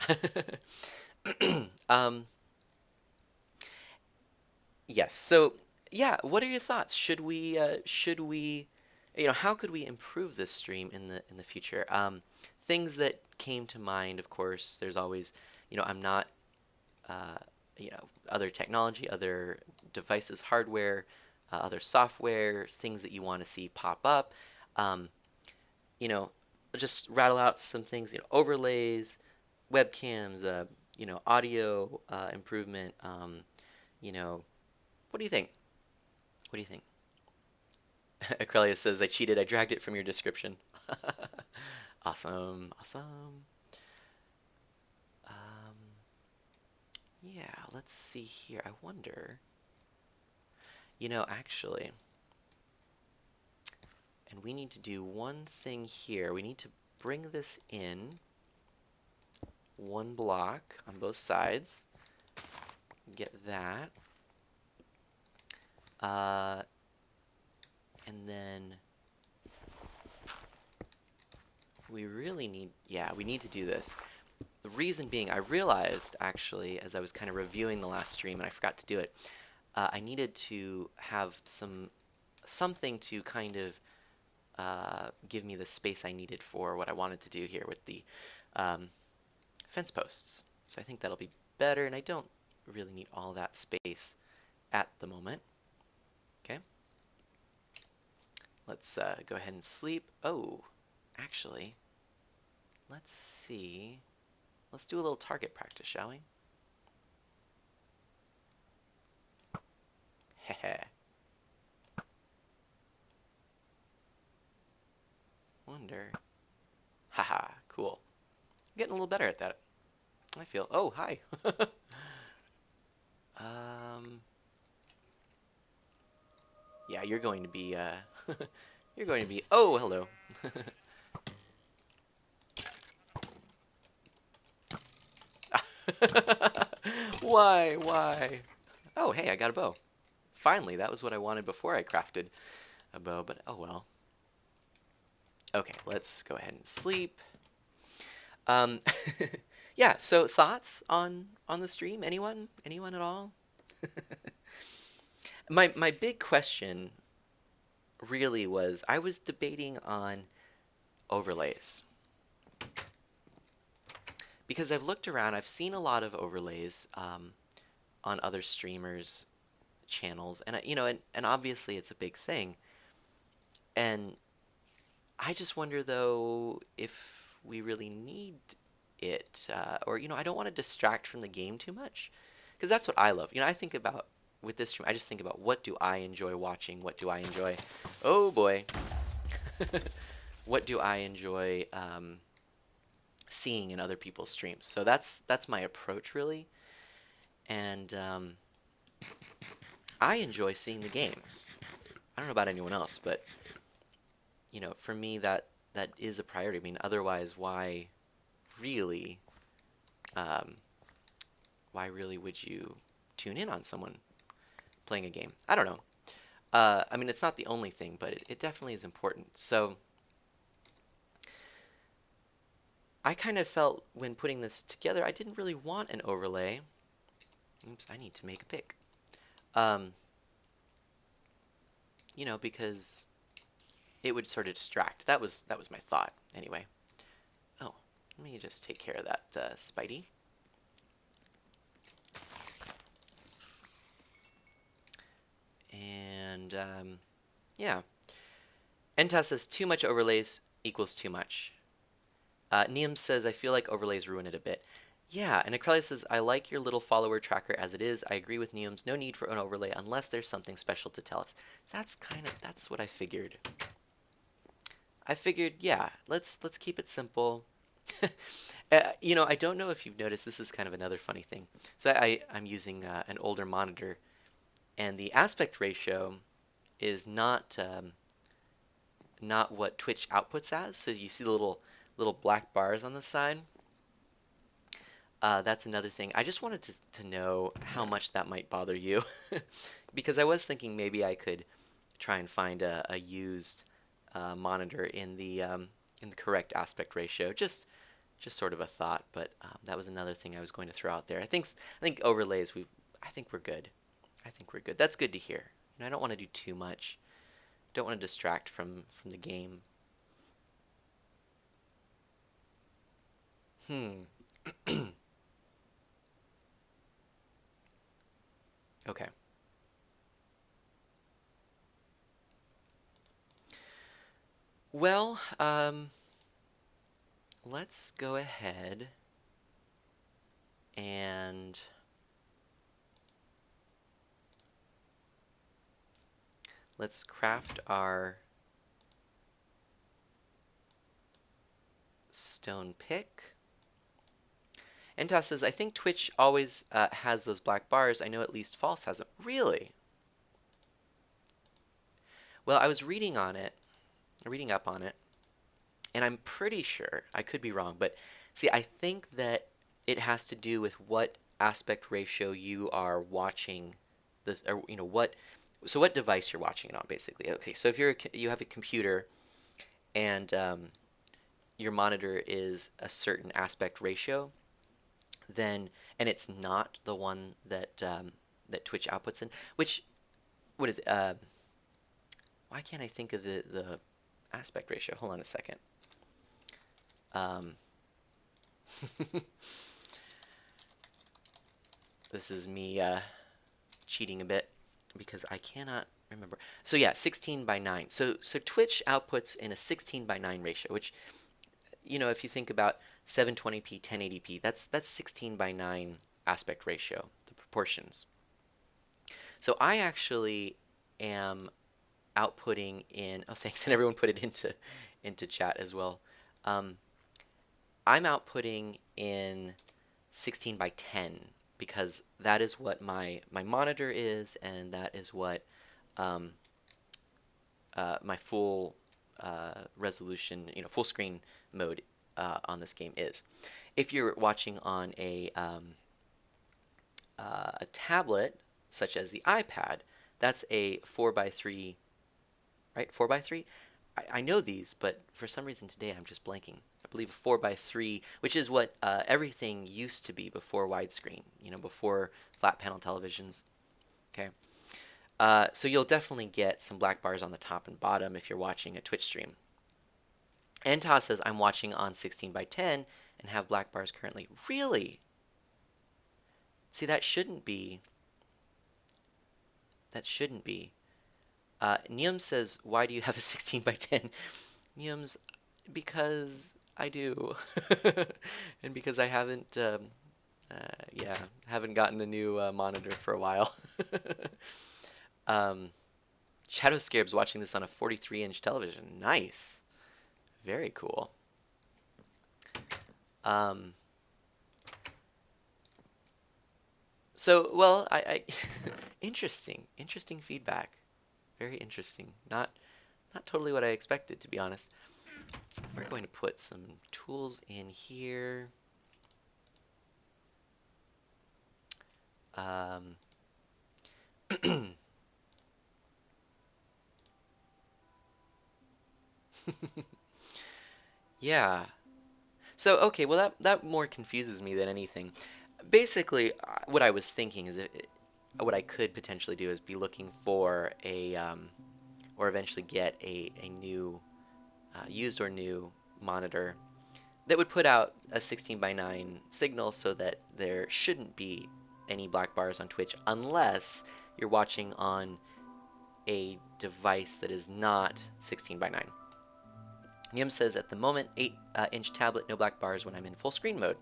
um, yes. So, yeah, what are your thoughts? How could we improve this stream in the future? Things that came to mind, of course. There's always, I'm not, other technology, other devices, hardware, other software, things that you want to see pop up. Um, you know, just rattle out some things. Overlays, webcams, audio improvement. You know, what do you think? What do you think? Acrelia says, I cheated. I dragged it from your description. Awesome. Awesome. Um, yeah, let's see here. I wonder. Actually, and we need to do one thing here. We need to bring this in one block on both sides. Get that. And then we really need, yeah, we need to do this. The reason being, I realized actually as I was kind of reviewing the last stream, and I forgot to do it, I needed to have something to kind of give me the space I needed for what I wanted to do here with the fence posts. So I think that'll be better, and I don't really need all that space at the moment. Okay. Let's go ahead and sleep. Oh, actually, let's see. Let's do a little target practice, shall we? Heh. Wonder. Haha, cool. Getting a little better at that. I feel. Oh, hi. Yeah, you're going to be. You're going to be. Oh, hello. Why? Why? Oh, hey, I got a bow. Finally, that was what I wanted before I crafted a bow, but oh well. Okay, let's go ahead and sleep. Um, yeah. So thoughts on the stream? Anyone? Anyone at all? My big question really was I was debating on overlays because I've looked around, I've seen a lot of overlays on other streamers' channels, and and obviously it's a big thing. And I just wonder though if we really need it, or I don't want to distract from the game too much, because that's what I love. I think about with this stream, I just think about what do I enjoy watching, what do I enjoy. Oh boy, what do I enjoy seeing in other people's streams. So that's my approach really, and I enjoy seeing the games. I don't know about anyone else, but for me that is a priority. I mean, otherwise, really, um, why really would you tune in on someone playing a game? I don't know. I mean, it's not the only thing, but it definitely is important. So I kind of felt when putting this together, I didn't really want an overlay. Oops, I need to make a pick. Um, because it would sort of distract. That was my thought anyway. Oh, let me just take care of that, Spidey. And yeah, Entas says too much overlays equals too much. Neum says I feel like overlays ruin it a bit. Yeah, and Acrelia says I like your little follower tracker as it is. I agree with Neum's. No need for an overlay unless there's something special to tell us. That's what I figured. I figured, yeah, let's keep it simple. I don't know if you've noticed. This is kind of another funny thing. So I'm using an older monitor, and the aspect ratio is not what Twitch outputs as. So you see the little black bars on the side. That's another thing. I just wanted to know how much that might bother you, because I was thinking maybe I could try and find a used monitor in the correct aspect ratio. Just sort of a thought, but that was another thing I was going to throw out there. I think overlays. I think we're good. I think we're good. That's good to hear. I don't want to do too much. Don't want to distract from the game. Hmm. Okay. Well, let's go ahead and let's craft our stone pick. Entos says, I think Twitch always has those black bars. I know at least False has them. Really? Well, I was reading up on it, and I'm pretty sure, I could be wrong, but see, I think that it has to do with what aspect ratio you are watching this, or what device you're watching it on, basically. Okay, so if you have a computer and your monitor is a certain aspect ratio, then and it's not the one that Twitch outputs in, which what is it? Why can't I think of the aspect ratio? Hold on a second. Um, this is me cheating a bit because I cannot remember. So yeah, 16 by 9. So Twitch outputs in a 16 by 9 ratio, which if you think about 720p, 1080p, that's 16 by 9 aspect ratio, the proportions. So I actually am outputting in. Oh, thanks, and everyone put it into chat as well. Um, I'm outputting in 16 by 10 because that is what my monitor is, and that is what um, my full resolution, full screen mode on this game is. If you're watching on a tablet, such as the iPad, that's a 4 by 3, right? 4 by 3? I know these, but for some reason today I'm just blanking. I believe 4 by 3, which is what everything used to be before widescreen, before flat panel televisions. Okay. So you'll definitely get some black bars on the top and bottom if you're watching a Twitch stream. Entos says, I'm watching on 16 by 10 and have black bars currently. Really? See, that shouldn't be. That shouldn't be. Neum says, why do you have a 16 by 10? Neums, because I do. And because I yeah, haven't gotten a new monitor for a while. um, Shadow Scarab's watching this on a 43-inch television. Nice. Very cool. Um, so, well, I interesting feedback. Very interesting. Not totally what I expected, to be honest. We're going to put some tools in here. Yeah. So, okay, well that more confuses me than anything. Basically, what I was thinking is what I could potentially do is be looking for or eventually get a new, used or new monitor that would put out a 16 by 9 signal so that there shouldn't be any black bars on Twitch unless you're watching on a device that is not 16 by 9. Yum says at the moment 8-inch tablet, no black bars when I'm in full screen mode.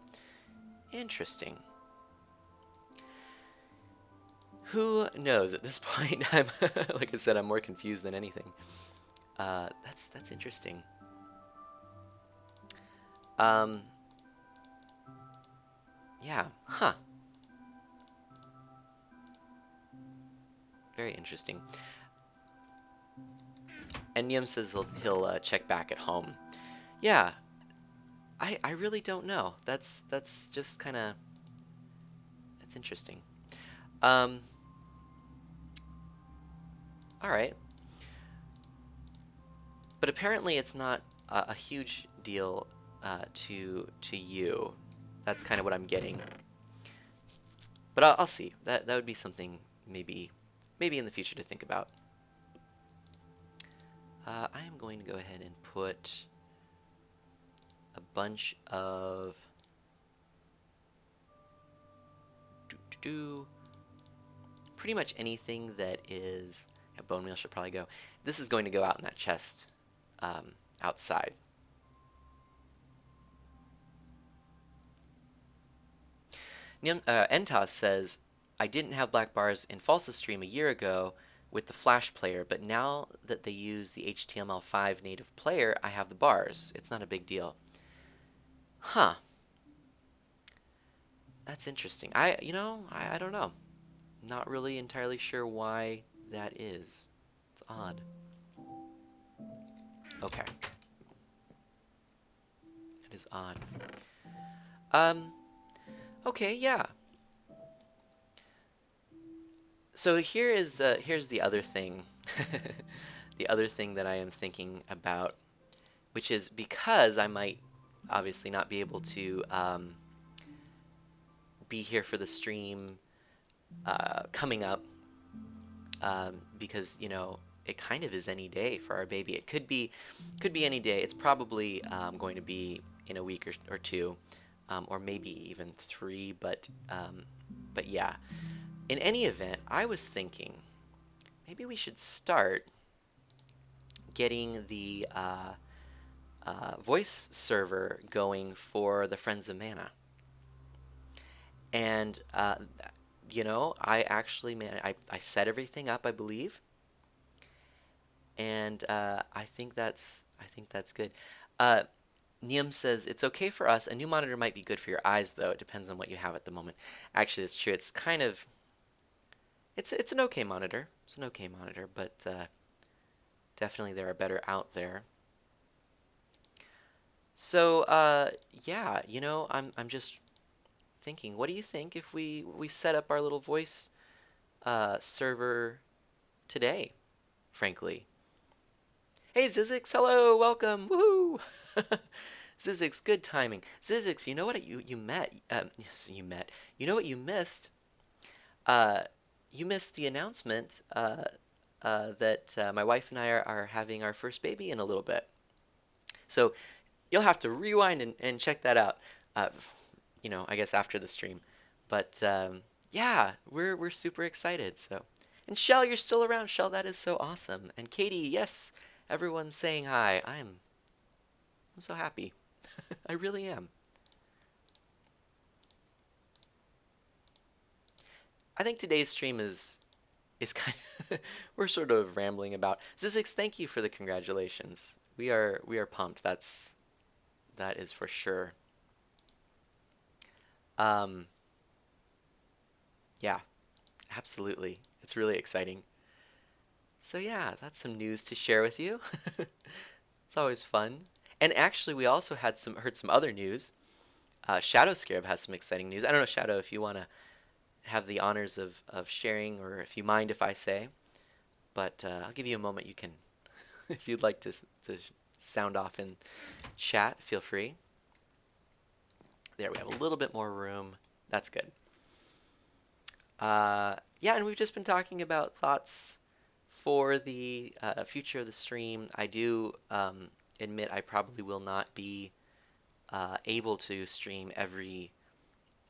Interesting. Who knows at this point? I'm like I said, I'm more confused than anything. That's interesting. Yeah, huh. Very interesting. And Yum says he'll check back at home. Yeah, I really don't know. That's just kind of, that's interesting. All right. But apparently it's not a huge deal to you. That's kind of what I'm getting. But I'll see. That would be something maybe in the future to think about. I am going to go ahead and put a bunch of pretty much anything that is, yeah, bone meal should probably go. This is going to go out in that chest outside. Entos says, I didn't have black bars in Falsa's stream a year ago with the Flash player, but now that they use the HTML5 native player, I have the bars. It's not a big deal. Huh. That's interesting. I don't know. Not really entirely sure why that is. It's odd. Okay. It is odd. Okay, yeah. So here's the other thing. The other thing that I am thinking about, which is because I might obviously not be able to be here for the stream coming up, because it kind of is any day for our baby. It could be any day. It's probably going to be in a week or two, or maybe even 3. But yeah. In any event, I was thinking maybe we should start getting the voice server going for the Friends of Mana. And I actually, I set everything up, I believe, and I think that's good. Neum says it's okay for us. A new monitor might be good for your eyes, though. It depends on what you have at the moment. Actually, it's true. It's kind of, it's an okay monitor. It's an okay monitor, but definitely there are better out there. So yeah, I'm just thinking, what do you think if we set up our little voice server today? Frankly. Hey Zizix, hello, welcome, woohoo! Zizix, good timing. Zizix, you know what you met? Yes, you met. You know what you missed? you missed the announcement that my wife and I are having our first baby in a little bit. So you'll have to rewind and check that out. Uh, I guess after the stream. But yeah, we're super excited. So, and Shell, you're still around. Shell, that is so awesome. And Katie, yes, everyone's saying hi. I'm so happy. I really am. I think today's stream is kind of we're sort of rambling about. Zizix, thank you for the congratulations. We are pumped. That is for sure. Um, yeah, absolutely. It's really exciting. So yeah, that's some news to share with you. It's always fun. And actually, we also had heard some other news. Shadow Scarab has some exciting news. I don't know, Shadow, if you want to have the honors of sharing, or if you mind if I say. But I'll give you a moment. You can, if you'd like to sound off in chat, feel free. There, we have a little bit more room. That's good. Yeah, and we've just been talking about thoughts for the future of the stream. I do admit I probably will not be able to stream every,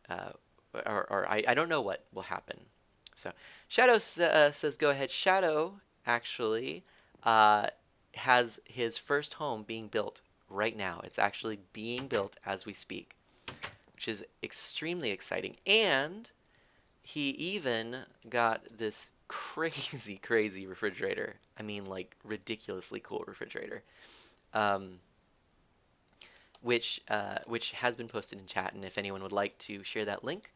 uh, or I don't know what will happen. So Shadow says go ahead. Shadow actually uh, has his first home being built right now. It's actually being built as we speak, which is extremely exciting. And he even got this crazy, crazy refrigerator. I mean, like ridiculously cool refrigerator, um, which has been posted in chat. And if anyone would like to share that link,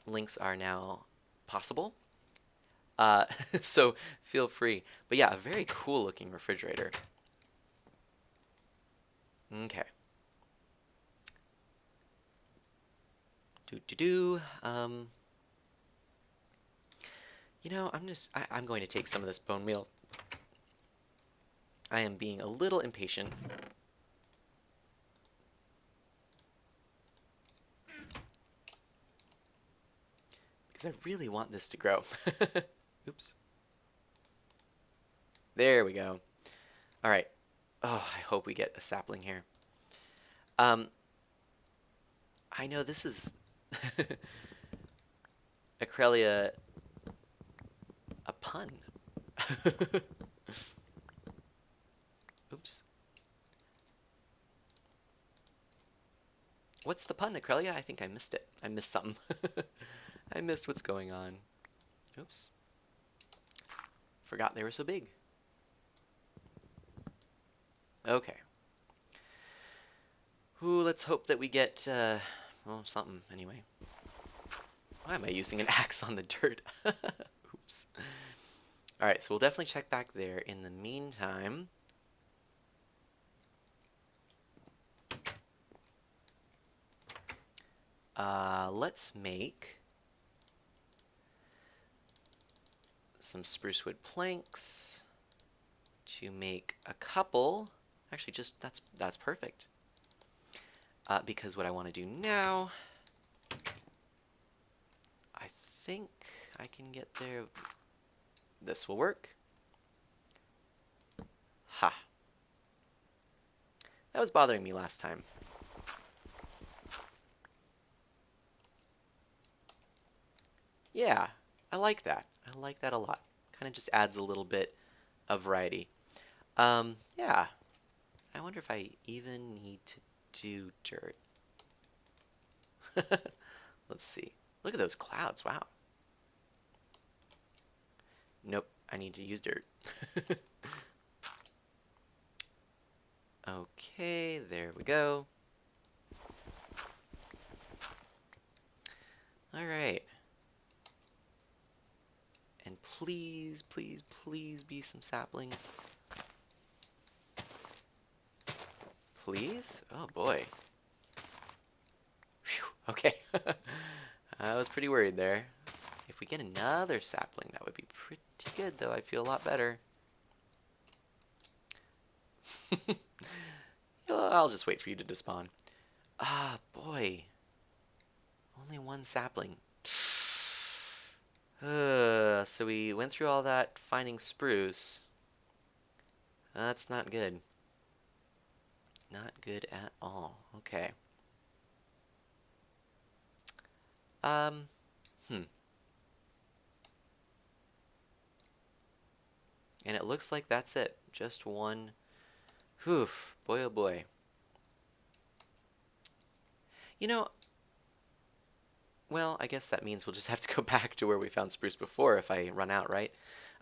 links are now possible. Uh, so feel free. But yeah, a very cool looking refrigerator. Okay. Do do do. I'm going to take some of this bone meal. I am being a little impatient. Because I really want this to grow. Oops. There we go. All right. Oh, I hope we get a sapling here. Um, I know this is Acrelia a pun. Oops. What's the pun, Acrelia? I think I missed it. I missed something. I missed what's going on. Oops. Forgot they were so big. Okay. Ooh, let's hope that we get, well, something anyway. Why am I using an axe on the dirt? Oops. Alright, so we'll definitely check back there. In the meantime, let's make some spruce wood planks to make a couple. Actually, just that's perfect. Because what I want to do now, I think I can get there. This will work. Ha. That was bothering me last time. Yeah, I like that. I like that a lot. Kind of just adds a little bit of variety. Yeah. I wonder if I even need to do dirt. Let's see. Look at those clouds. Wow. Nope. I need to use dirt. Okay, there we go. All right. And please, please, please be some saplings. Please? Oh boy. Whew. Okay. I was pretty worried there. If we get another sapling, that would be pretty good, though. I feel a lot better. I'll just wait for you to despawn. Ah, boy. Only one sapling. So we went through all that finding spruce. That's not good. Not good at all. Okay. Um, hmm. And it looks like that's it. Just one. Whew. Boy, oh boy. You know, well, I guess that means we'll just have to go back to where we found spruce before if I run out, right?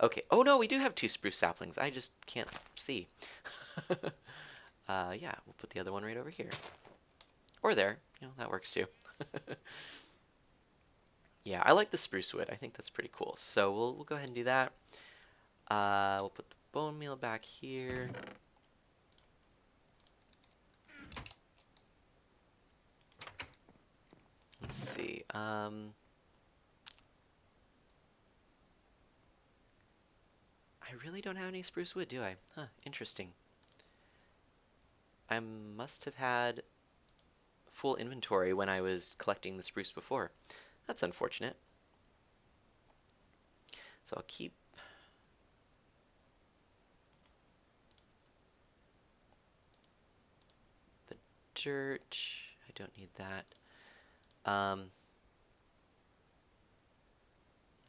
Okay. Oh no, we do have 2 spruce saplings. I just can't see. Yeah, we'll put the other one right over here. Or there. That works too. Yeah, I like the spruce wood. I think that's pretty cool. So we'll go ahead and do that. We'll put the bone meal back here. Let's see. I really don't have any spruce wood, do I? Huh, interesting. I must have had full inventory when I was collecting the spruce before. That's unfortunate. So I'll keep the dirt. I don't need that.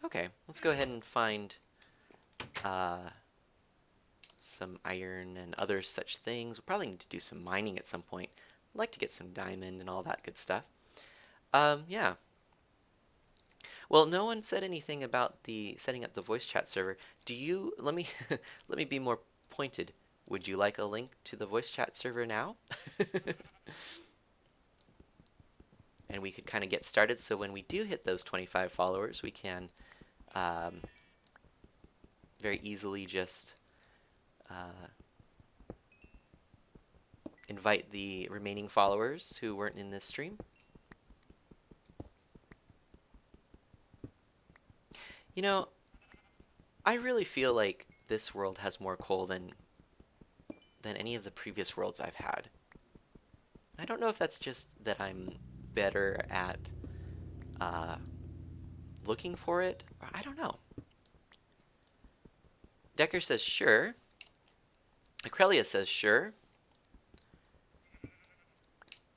Okay, let's go ahead and find some iron and other such things. We'll probably need to do some mining at some point. I'd like to get some diamond and all that good stuff. Yeah. Well, no one said anything about the setting up the voice chat server. Do you, let me let me be more pointed. Would you like a link to the voice chat server now? And we could kind of get started so when we do hit those 25 followers, we can very easily just invite the remaining followers who weren't in this stream. You know, I really feel like this world has more coal than any of the previous worlds I've had. I don't know if that's just that I'm better at looking for it. I don't know. Decker says sure. Acrelia says sure.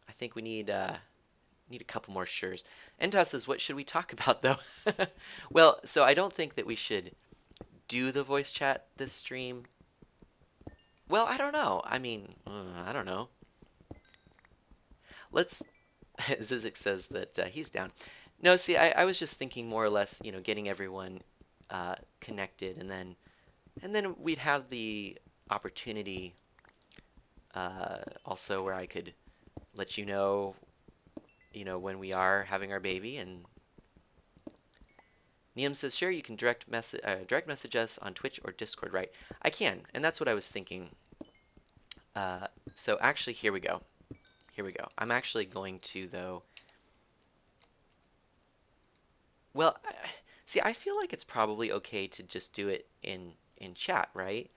I think we need a couple more sures. Entos says, what should we talk about though? Well, so I don't think that we should do the voice chat this stream. Well, I don't know. I mean, I don't know. Let's. Zizik says that he's down. No, see, I was just thinking more or less, getting everyone connected, and then we'd have the opportunity also where I could let you know, when we are having our baby. And Neum says, sure, you can direct message us on Twitch or Discord, right? I can, and that's what I was thinking. So actually, here we go. Here we go. I'm actually going to, though. Well, see, I feel like it's probably okay to just do it in chat, right?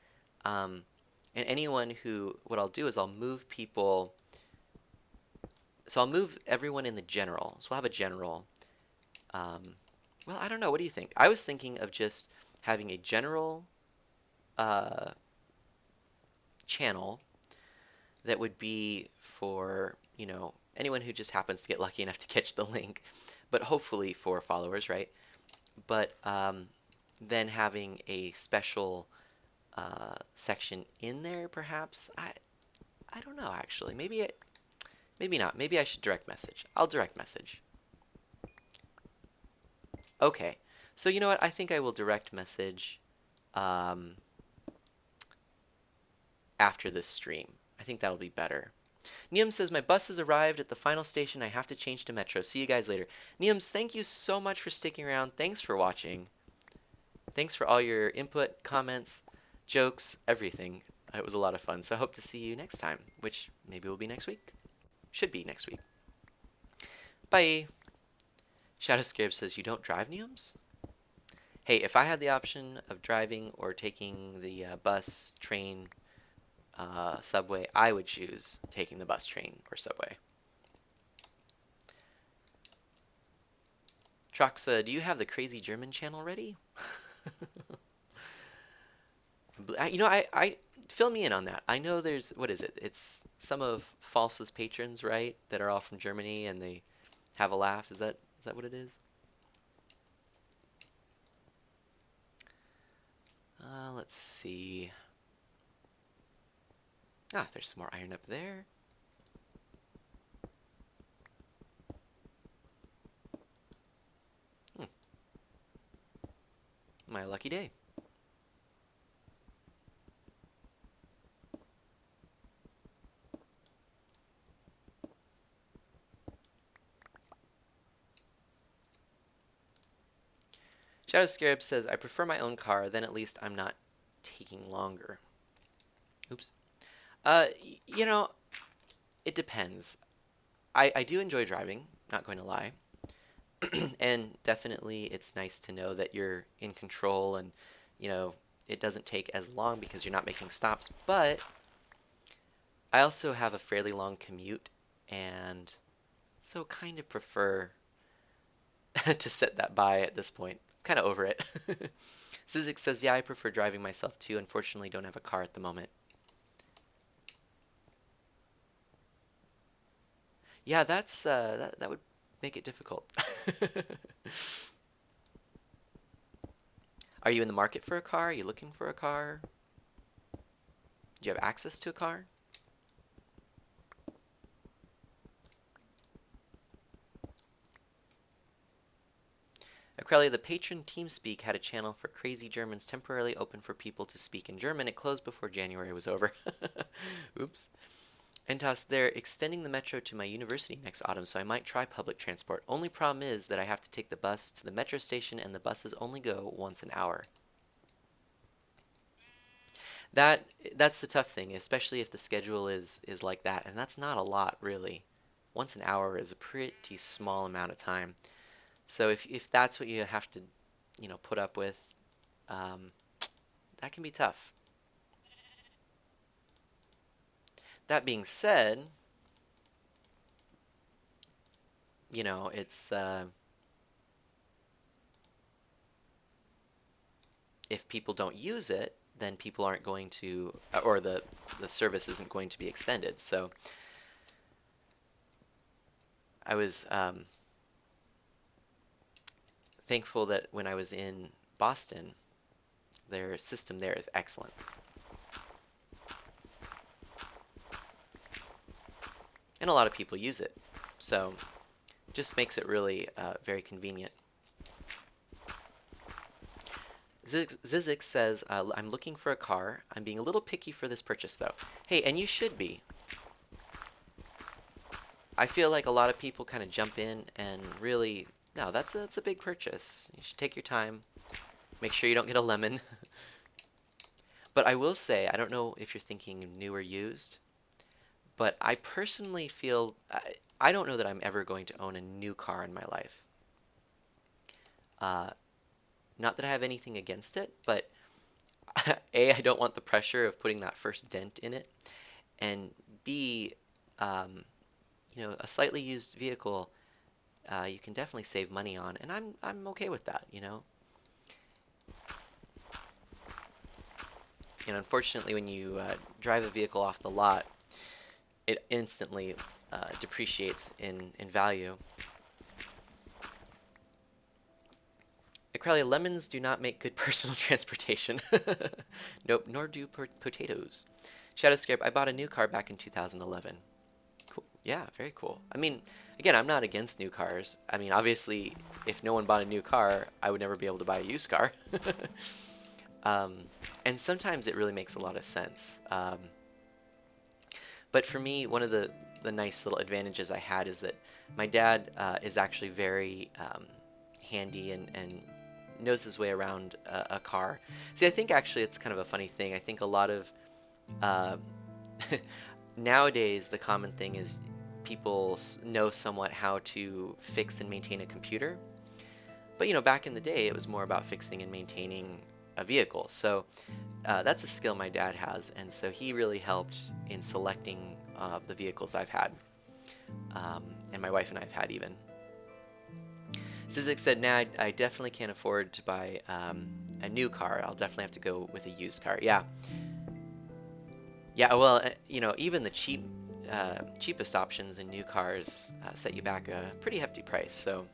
And anyone who, what I'll do is I'll move people. So I'll move everyone in the general. So we'll have a general. Well, I don't know. What do you think? I was thinking of just having a general channel that would be for, anyone who just happens to get lucky enough to catch the link, but hopefully for followers, right? But then having a special section in there, perhaps. I don't know, actually. Maybe not. Maybe I should direct message. I'll direct message. Okay. So you know what? I think I will direct message after this stream. I think that'll be better. Neum says, my bus has arrived at the final station. I have to change to Metro. See you guys later. Neums, thank you so much for sticking around. Thanks for watching. Thanks for all your input, comments, jokes, everything. It was a lot of fun. So I hope to see you next time, which maybe will be next week. Should be next week. Bye. Shadow Scarab says, you don't drive, Neums? Hey, if I had the option of driving or taking the bus, train, subway, I would choose taking the bus, train, or subway. Troxa, do you have the Crazy German channel ready? I fill me in on that. I know there's, what is it? It's some of Falsa's patrons, right? That are all from Germany and they have a laugh. Is that what it is? Let's see. Ah, there's some more iron up there. Hmm, my lucky day. Shadow Scarab says, I prefer my own car, then at least I'm not taking longer. Oops. Uh, you know, it depends. I do enjoy driving, not going to lie. And definitely it's nice to know that you're in control and, you know, it doesn't take as long because you're not making stops. But I also have a fairly long commute and so kind of prefer to set that by at this point. Kind of over it. Sizik says, yeah, I prefer driving myself too. Unfortunately, don't have a car at the moment. Yeah, that would make it difficult. Are you in the market for a car? Are you looking for a car? Do you have access to a car? Acrelia, the patron TeamSpeak had a channel for crazy Germans temporarily open for people to speak in German. It closed before January was over. Oops. Entos, they're extending the metro to my university next autumn, so I might try public transport. Only problem is that I have to take the bus to the metro station, and the buses only go once an hour. That's the tough thing, especially if the schedule is like that, and that's not a lot really. Once an hour is a pretty small amount of time. So if that's what you have to, put up with, um, that can be tough. That being said, it's if people don't use it, then people aren't going to, or the service isn't going to be extended. So I was thankful that when I was in Boston, their system there is excellent. And a lot of people use it. So just makes it really very convenient. Zizik says, I'm looking for a car. I'm being a little picky for this purchase, though. Hey, and you should be. I feel like a lot of people kind of jump in and really, no, that's a big purchase. You should take your time. Make sure you don't get a lemon. But I will say, I don't know if you're thinking new or used, but I personally feel, I don't know that I'm ever going to own a new car in my life. Not that I have anything against it, but A, I don't want the pressure of putting that first dent in it, and B, a slightly used vehicle, you can definitely save money on, and I'm okay with that. And unfortunately, when you drive a vehicle off the lot, it instantly depreciates in value. Acrelia, lemons do not make good personal transportation. Nope, nor do potatoes. Shadowscape, I bought a new car back in 2011. Cool. Yeah, very cool. I mean, again, I'm not against new cars. I mean, obviously, if no one bought a new car, I would never be able to buy a used car. And sometimes it really makes a lot of sense. But for me, one of the nice little advantages I had is that my dad is actually very handy and knows his way around a car. See, I think actually it's kind of a funny thing. I think a lot of nowadays the common thing is people know somewhat how to fix and maintain a computer. But back in the day, it was more about fixing and maintaining a vehicle. So that's a skill my dad has, and so he really helped in selecting the vehicles I've had, and my wife and I have had even. Zizek said, "Nah, I definitely can't afford to buy a new car. I'll definitely have to go with a used car." Yeah, yeah. Well, even the cheapest options in new cars set you back a pretty hefty price. So,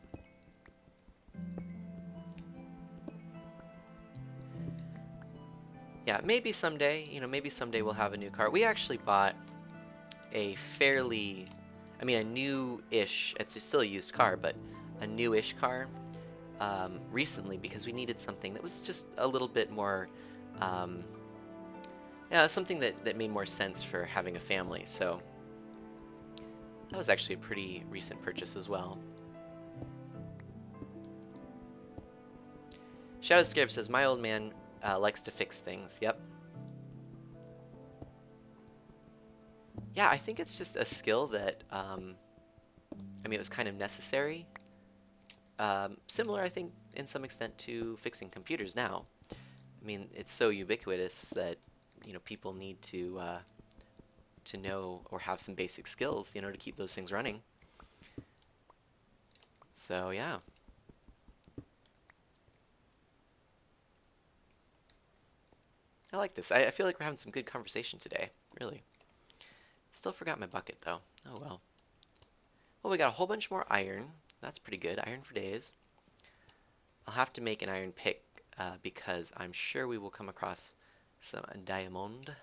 yeah, maybe someday, maybe someday we'll have a new car. We actually bought a fairly, I mean, a new-ish. It's still a used car, but a new-ish car recently because we needed something that was just a little bit more, um, yeah, something that made more sense for having a family. So that was actually a pretty recent purchase as well. Shadow Scarab says, "My old man likes to fix things." Yep. Yeah, I think it's just a skill that, I mean, it was kind of necessary. Similar, I think, in some extent to fixing computers now. I mean, it's so ubiquitous that people need to know or have some basic skills, to keep those things running. So yeah. I like this. I feel like we're having some good conversation today, really. Still forgot my bucket though. Oh well. Well, we got a whole bunch more iron. That's pretty good. Iron for days. I'll have to make an iron pick because I'm sure we will come across some diamond.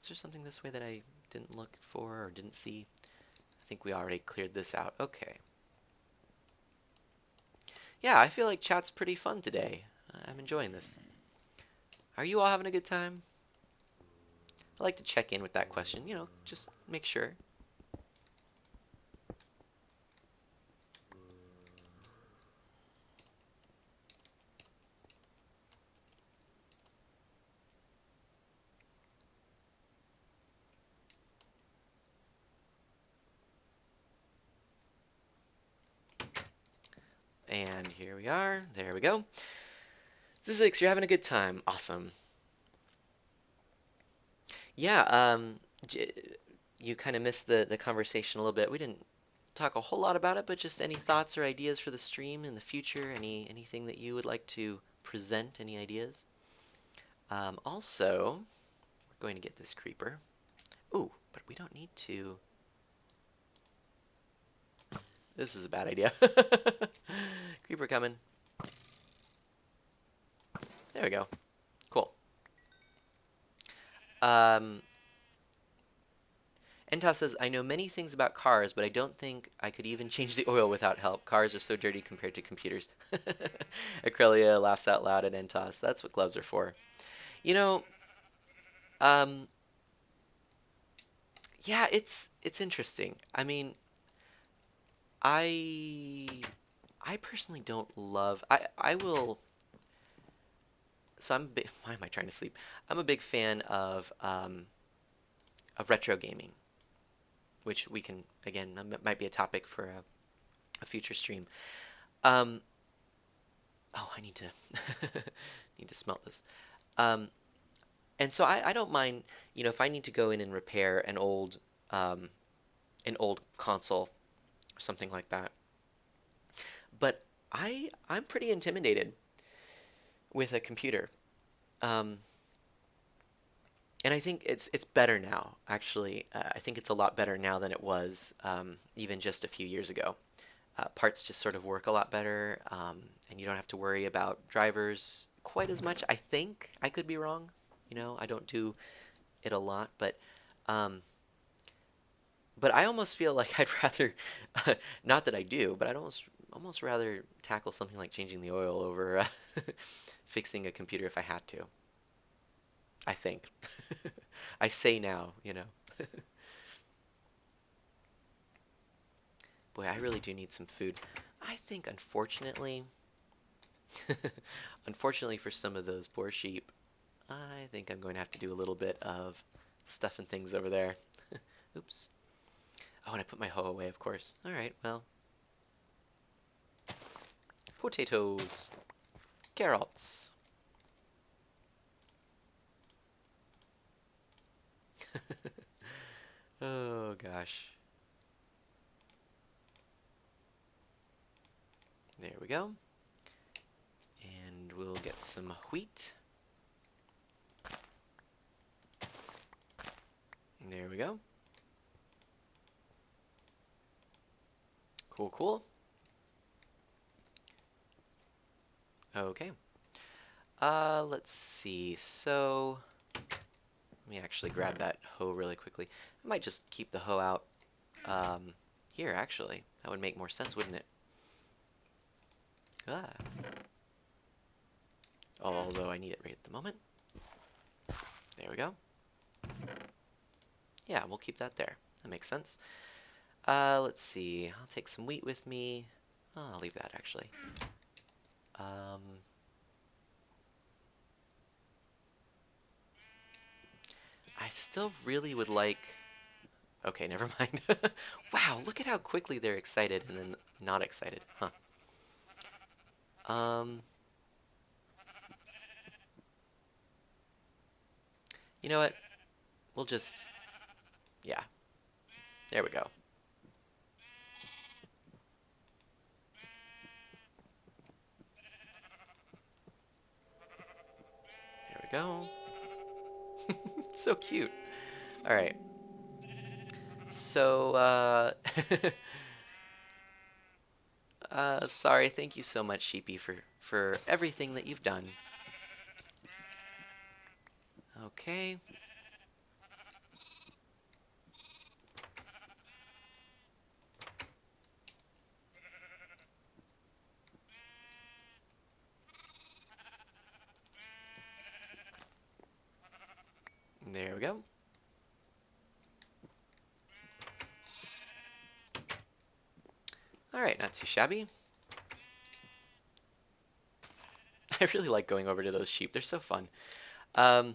Is there something this way that I didn't look for or didn't see? I think we already cleared this out. Okay. Yeah, I feel like chat's pretty fun today. I'm enjoying this. Are you all having a good time? I like to check in with that question, just make sure. And here we are. There we go. Zizix, you're having a good time. Awesome. Yeah, you kind of missed the conversation a little bit. We didn't talk a whole lot about it, but just any thoughts or ideas for the stream in the future? Anything that you would like to present? Any ideas? Also, we're going to get this creeper. Ooh, but we don't need to. This is a bad idea. Creeper coming. There we go. Cool. Entos says, "I know many things about cars, but I don't think I could even change the oil without help. Cars are so dirty compared to computers." Acrelia laughs out loud at Entos. That's what gloves are for. You know, um, yeah, it's interesting. I mean, I I personally don't love. I will. So I'm. Why am I trying to sleep? I'm a big fan of retro gaming, which we can again might be a topic for a future stream. Um, oh, I need to need to smelt this. Um, and so I don't mind, if I need to go in and repair um, an old console or something like that. But I'm pretty intimidated with a computer. Um, and I think it's better now. Actually, I think it's a lot better now than it was even just a few years ago. Parts just sort of work a lot better, and you don't have to worry about drivers quite as much. I think I could be wrong. I don't do it a lot, um, but I almost feel like I'd rather, not that I do, but I'd almost rather tackle something like changing the oil over fixing a computer if I had to. I think. I say now. Boy, I really do need some food. I think, unfortunately for some of those poor sheep, I think I'm going to have to do a little bit of stuffing things over there. Oops. Oh, and I put my hoe away, of course. All right, well. Potatoes. Carrots. Oh, gosh. There we go. And we'll get some wheat. There we go. Cool, cool. Okay. Let's see. So, let me actually grab that hoe really quickly. I might just keep the hoe out here, actually. That would make more sense, wouldn't it? Ah. Although I need it right at the moment. There we go. Yeah, we'll keep that there. That makes sense. Let's see. I'll take some wheat with me. Oh, I'll leave that, actually. I still really would like... Okay, never mind. Wow, look at how quickly they're excited and then not excited. Huh. You know what? We'll just... Yeah. There we go. There we go. So cute. All right. So, sorry. Thank you so much, Sheepy, for everything that you've done. Okay. There we go. All right, not too shabby. I really like going over to those sheep. They're so fun. They're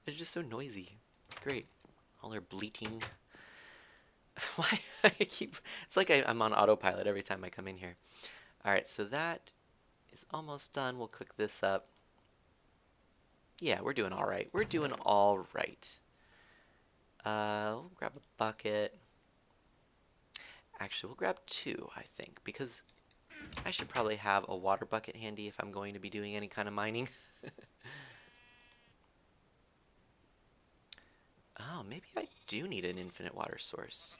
just so noisy. It's great. All their bleating. Why I keep... It's like I'm on autopilot every time I come in here. All right, so that is almost done. We'll cook this up. Yeah, we're doing all right. We're doing all right. We'll grab a bucket. Actually, we'll grab two, I think, because I should probably have a water bucket handy if I'm going to be doing any kind of mining. Oh, maybe I do need an infinite water source.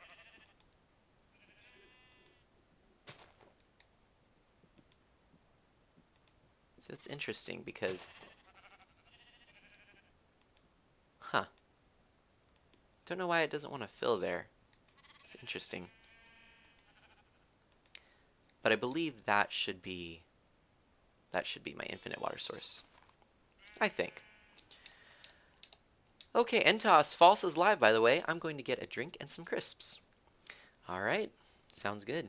So that's interesting because... Huh. Don't know why it doesn't want to fill there. It's interesting. But I believe that should be my infinite water source. I think. Okay, Entos, False is live, by the way. I'm going to get a drink and some crisps. All right, sounds good.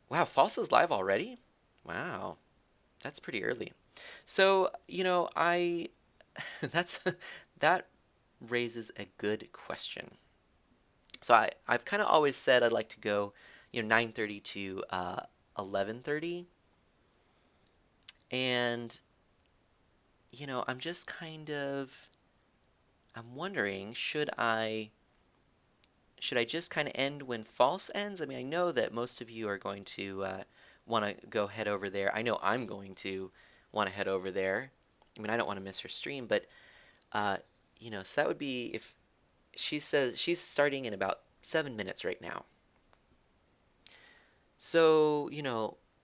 Wow, False is live already? Wow, that's pretty early. So, you know, that raises a good question. So I've kind of always said I'd like to go, 9:30 to 11:30. And, I'm just I'm wondering, should I just kind of end when False ends? I mean, I know that most of you are going to want to go head over there. I know I'm going to want to head over there. I mean, I don't want to miss her stream, but, so that would be if she says she's starting in about 7 minutes right now. So,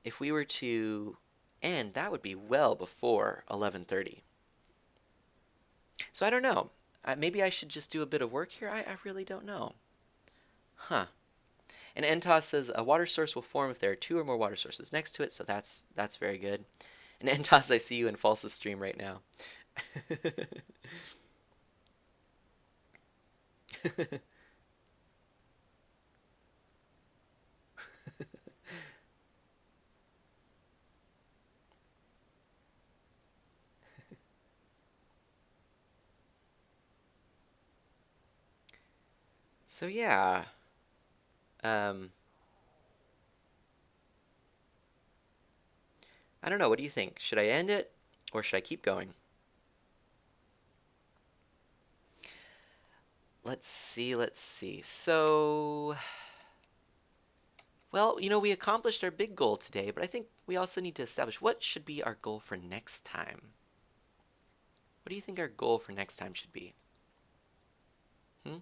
if we were to end, that would be well before 11:30. So I don't know. Maybe I should just do a bit of work here. I really don't know. Huh. And Entos says a water source will form if there are 2 or more water sources next to it, so that's very good. And Entos, I see you in False's stream right now. So yeah. I don't know. What do you think? Should I end it or should I keep going? Let's see. So, Well, we accomplished our big goal today, but I think we also need to establish what should be our goal for next time. What do you think our goal for next time should be? Hmm?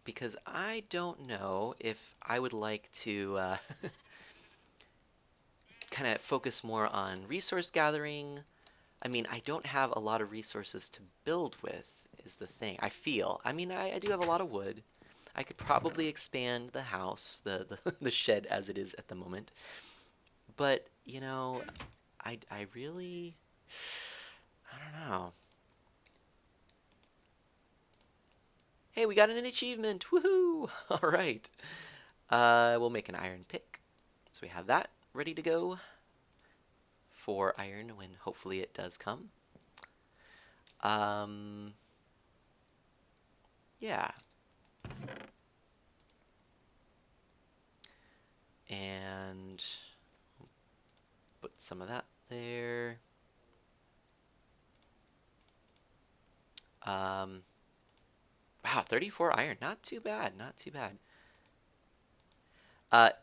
Because I don't know if I would like to kind of focus more on resource gathering. I mean, I don't have a lot of resources to build with, is the thing. I feel. I mean, I do have a lot of wood. I could probably expand the house, the shed as it is at the moment. But, I really. I don't know. Hey, we got an achievement! Woohoo! All right. We'll make an iron pick. So we have that ready to go for iron when hopefully it does come. Um, yeah. And put some of that there. Wow, 34 iron. Not too bad. Not too bad.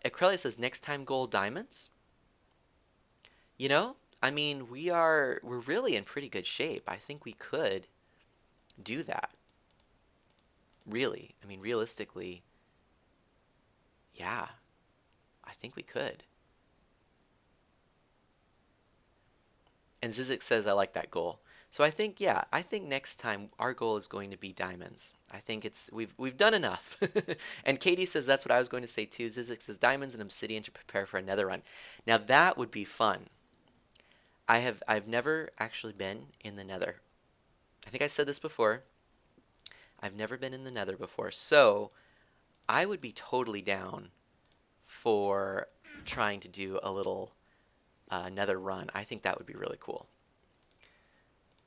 Acrelia says next time goal diamonds. I mean, we're really in pretty good shape. I think we could do that. Really. I mean, realistically, yeah, I think we could. And Zizik says I like that goal. So I think, yeah, I think next time our goal is going to be diamonds. I think we've done enough. And Katie says that's what I was going to say too. Zizik says diamonds and obsidian to prepare for another run. Now that would be fun. I've never actually been in the Nether. I think I said this before. I've never been in the Nether before, so I would be totally down for trying to do a little Nether run. I think that would be really cool.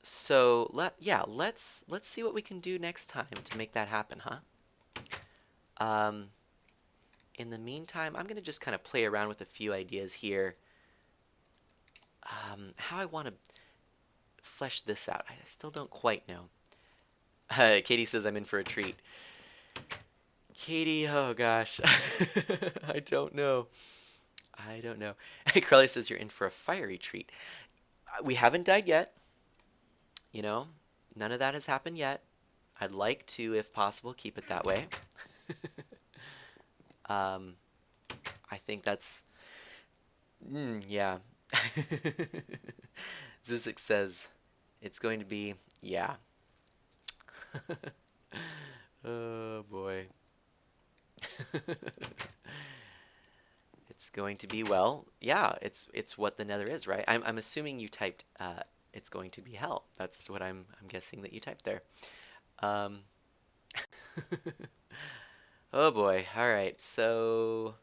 So let's see what we can do next time to make that happen, huh? Um, in the meantime, I'm gonna just kind of play around with a few ideas here. How I want to flesh this out, I still don't quite know. Katie says I'm in for a treat. Katie, oh gosh, I don't know. I don't know. Crowley says you're in for a fiery treat. We haven't died yet. None of that has happened yet. I'd like to, if possible, keep it that way. um, I think that's, yeah. Zizik says it's going to be, yeah. Oh boy. It's going to be, well, yeah, it's what the Nether is, right? I'm assuming you typed it's going to be hell. That's what I'm guessing that you typed there. Um, oh boy. All right. So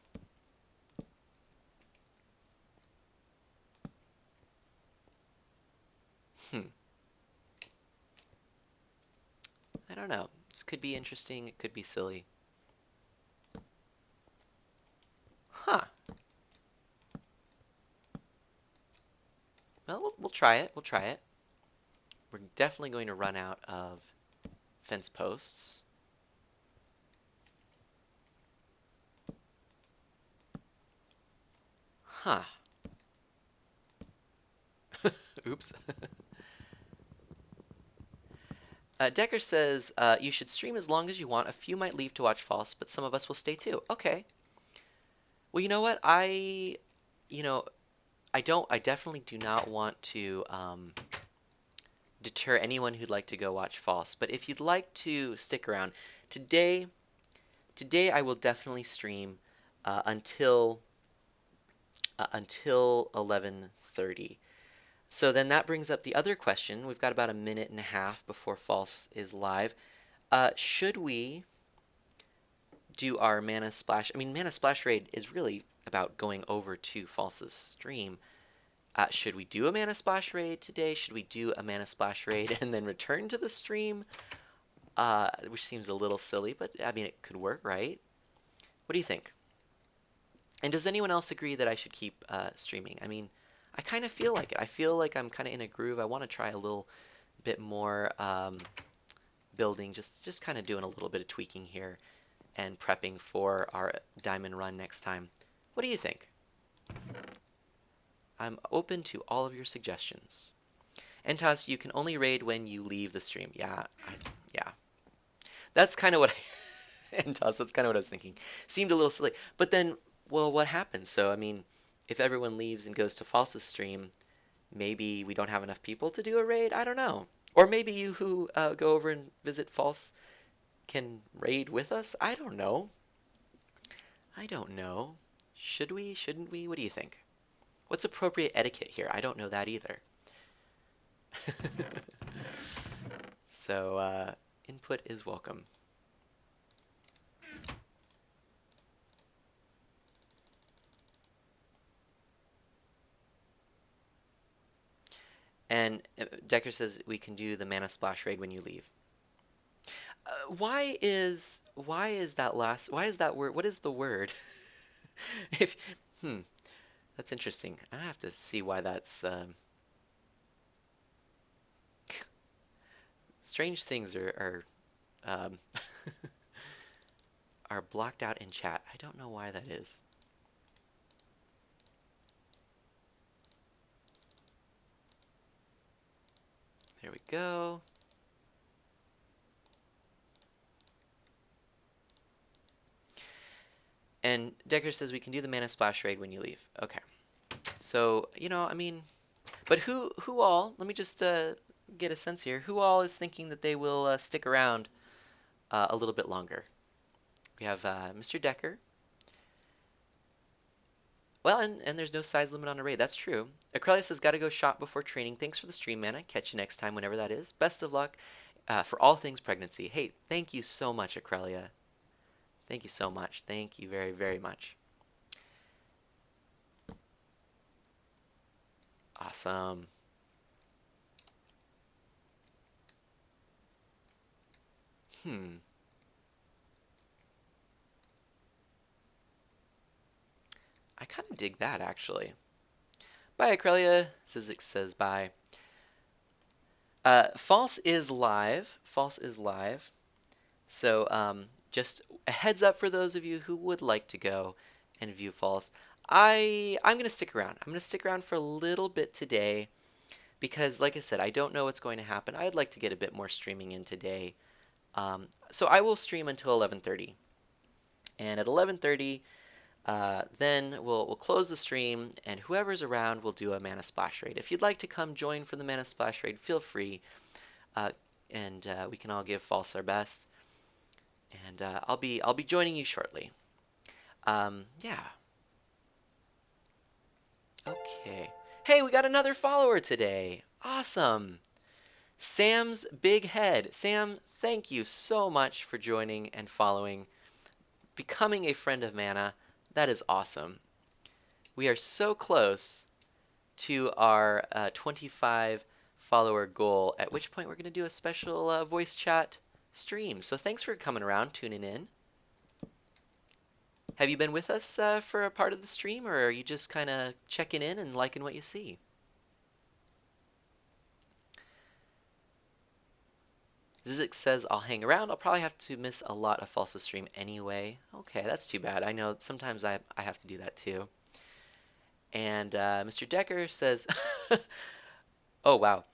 I don't know. This could be interesting. It could be silly. Huh. Well, we'll try it. We'll try it. We're definitely going to run out of fence posts. Huh. Oops. Decker says, you should stream as long as you want. A few might leave to watch False, but some of us will stay too. Okay. Well, you know what? I definitely do not want to deter anyone who'd like to go watch False. But if you'd like to stick around, today I will definitely stream until 11:30. So then that brings up the other question. We've got about a minute and a half before False is live. Should we do our Mana Splash? I mean, Mana Splash raid is really about going over to False's stream. Should we do a Mana Splash raid today? Should we do a Mana Splash raid and then return to the stream? Which seems a little silly, but I mean, it could work, right? What do you think? And does anyone else agree that I should keep streaming? I mean, I kind of feel like it. I feel like I'm kind of in a groove. I want to try a little bit more building, just kind of doing a little bit of tweaking here and prepping for our diamond run next time. What do you think? I'm open to all of your suggestions. Entos, you can only raid when you leave the stream. Yeah. That's kind of what Entos, that's kind of what I was thinking. Seemed a little silly. But then, well, what happens? So, I mean, if everyone leaves and goes to False's stream, maybe we don't have enough people to do a raid? I don't know. Or maybe you who go over and visit False can raid with us? I don't know. I don't know. Should we? Shouldn't we? What do you think? What's appropriate etiquette here? I don't know that either. So, input is welcome. And Decker says we can do the mana splash raid when you leave. Why is that word? What is the word? if That's interesting. I have to see why that's strange things are are blocked out in chat. I don't know why that is. There we go. And Decker says we can do the mana splash raid when you leave. Okay. So, I mean, but who all, let me just get a sense here. Who all is thinking that they will stick around a little bit longer? We have Mr. Decker. Well, and there's no size limit on a raid. That's true. Acrelia says, gotta go shop before training. Thanks for the stream, Mana. Catch you next time, whenever that is. Best of luck for all things pregnancy. Hey, thank you so much, Acrelia. Thank you so much. Thank you very, very much. Awesome. I kind of dig that, actually. Bye, Acrelia. Sizik says bye. False is live. False is live. So just a heads up for those of you who would like to go and view False. I'm going to stick around. I'm going to stick around for a little bit today because, like I said, I don't know what's going to happen. I'd like to get a bit more streaming in today. So I will stream until 11:30. And at 11:30, then we'll close the stream, and whoever's around will do a Mana Splash raid. If you'd like to come join for the Mana Splash raid, feel free, and we can all give False our best. And I'll be joining you shortly. Yeah. Okay. Hey, we got another follower today. Awesome. Sam's Big Head. Sam, thank you so much for joining and following, becoming a friend of Mana. That is awesome. We are so close to our 25 follower goal, at which point we're going to do a special voice chat stream. So thanks for coming around, tuning in. Have you been with us for a part of the stream, or are you just kind of checking in and liking what you see? Zizik says, I'll hang around. I'll probably have to miss a lot of False's stream anyway. Okay, that's too bad. I know sometimes I have to do that too. And Mr. Decker says, oh, wow.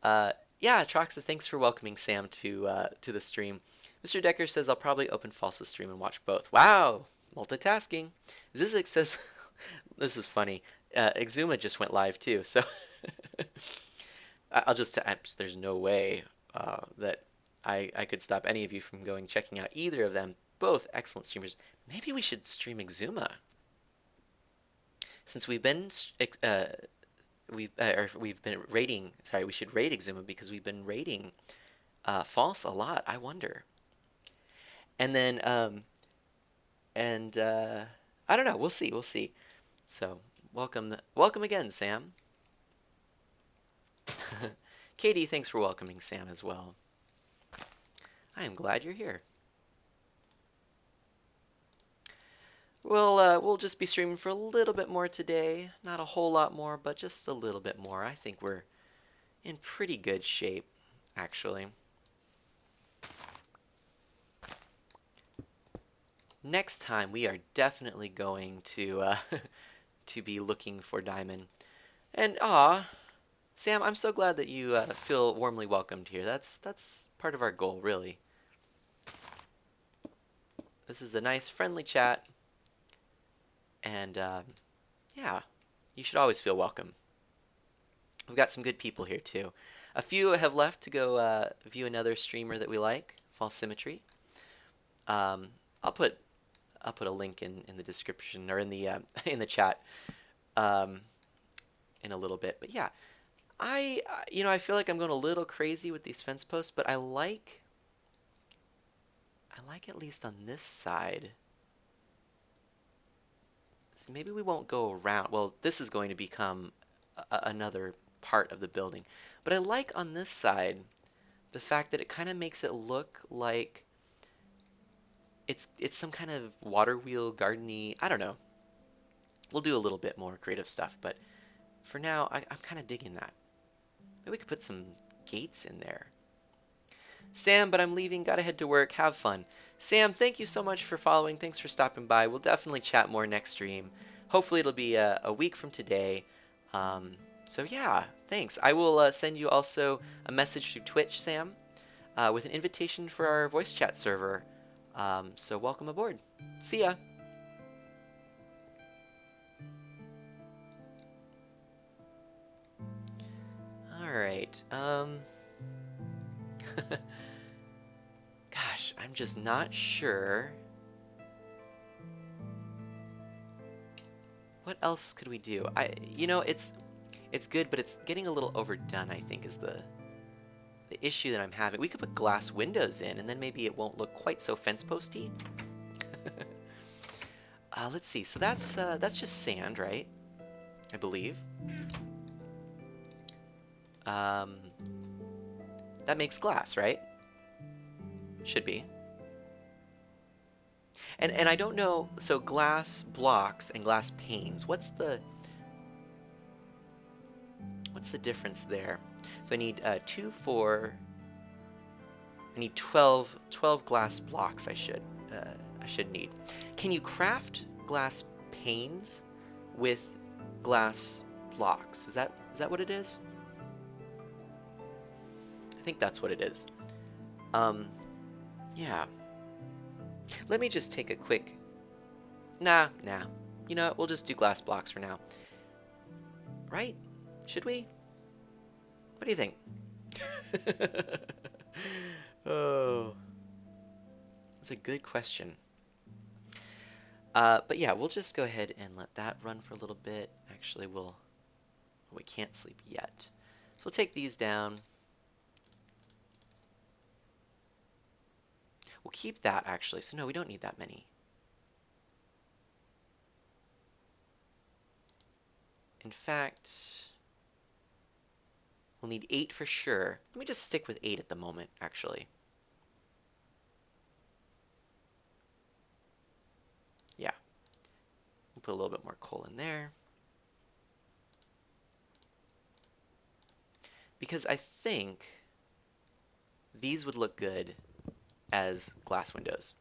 Yeah, Troxa, thanks for welcoming Sam to the stream. Mr. Decker says, I'll probably open False's stream and watch both. Wow, multitasking. Zizik says, this is funny. Exuma just went live too, so there's no way that I could stop any of you from checking out either of them. Both excellent streamers. Maybe we should stream Exuma. Since we've been raiding. Sorry, we should raid Exuma because we've been raiding False a lot. I wonder. And then I don't know. We'll see. We'll see. So welcome again, Sam. Katie, thanks for welcoming Sam as well. I am glad you're here. We'll just be streaming for a little bit more today. Not a whole lot more, but just a little bit more. I think we're in pretty good shape, actually. Next time we are definitely going to to be looking for diamond. And Sam, I'm so glad that you feel warmly welcomed here. That's part of our goal, really. This is a nice, friendly chat, and yeah, you should always feel welcome. We've got some good people here too. A few have left to go view another streamer that we like, False Symmetry. Um, I'll put a link in the description or in the in the chat um, in a little bit. But yeah, I feel like I'm going a little crazy with these fence posts, but I like at least on this side. So maybe we won't go around. Well, this is going to become another part of the building. But I like on this side the fact that it kind of makes it look like it's some kind of water wheel gardeny. I don't know. We'll do a little bit more creative stuff, but for now, I'm kind of digging that. Maybe we could put some gates in there. Sam, but I'm leaving. Gotta head to work. Have fun. Sam, thank you so much for following. Thanks for stopping by. We'll definitely chat more next stream. Hopefully, it'll be a week from today. So, yeah, thanks. I will send you also a message through Twitch, Sam, with an invitation for our voice chat server. So, welcome aboard. See ya. All right. Gosh, I'm just not sure. What else could we do? It's good, but it's getting a little overdone, I think, is the issue that I'm having. We could put glass windows in, and then maybe it won't look quite so fence posty. Let's see. So that's just sand, right? I believe. That makes glass, right? Should be. And I don't know. So glass blocks and glass panes. What's the difference there? So I need 2, 4. I need 12 glass blocks. I should need. Can you craft glass panes with glass blocks? Is that what it is? I think that's what it is. Yeah. Let me just take a quick. Nah. You know what? We'll just do glass blocks for now. Right? Should we? What do you think? Oh. That's a good question. But yeah, we'll just go ahead and let that run for a little bit. Actually, we can't sleep yet. So we'll take these down. We'll keep that, actually. So no, we don't need that many. In fact, we'll need 8 for sure. Let me just stick with 8 at the moment, actually. Yeah. We'll put a little bit more coal in there. Because I think these would look good as glass windows.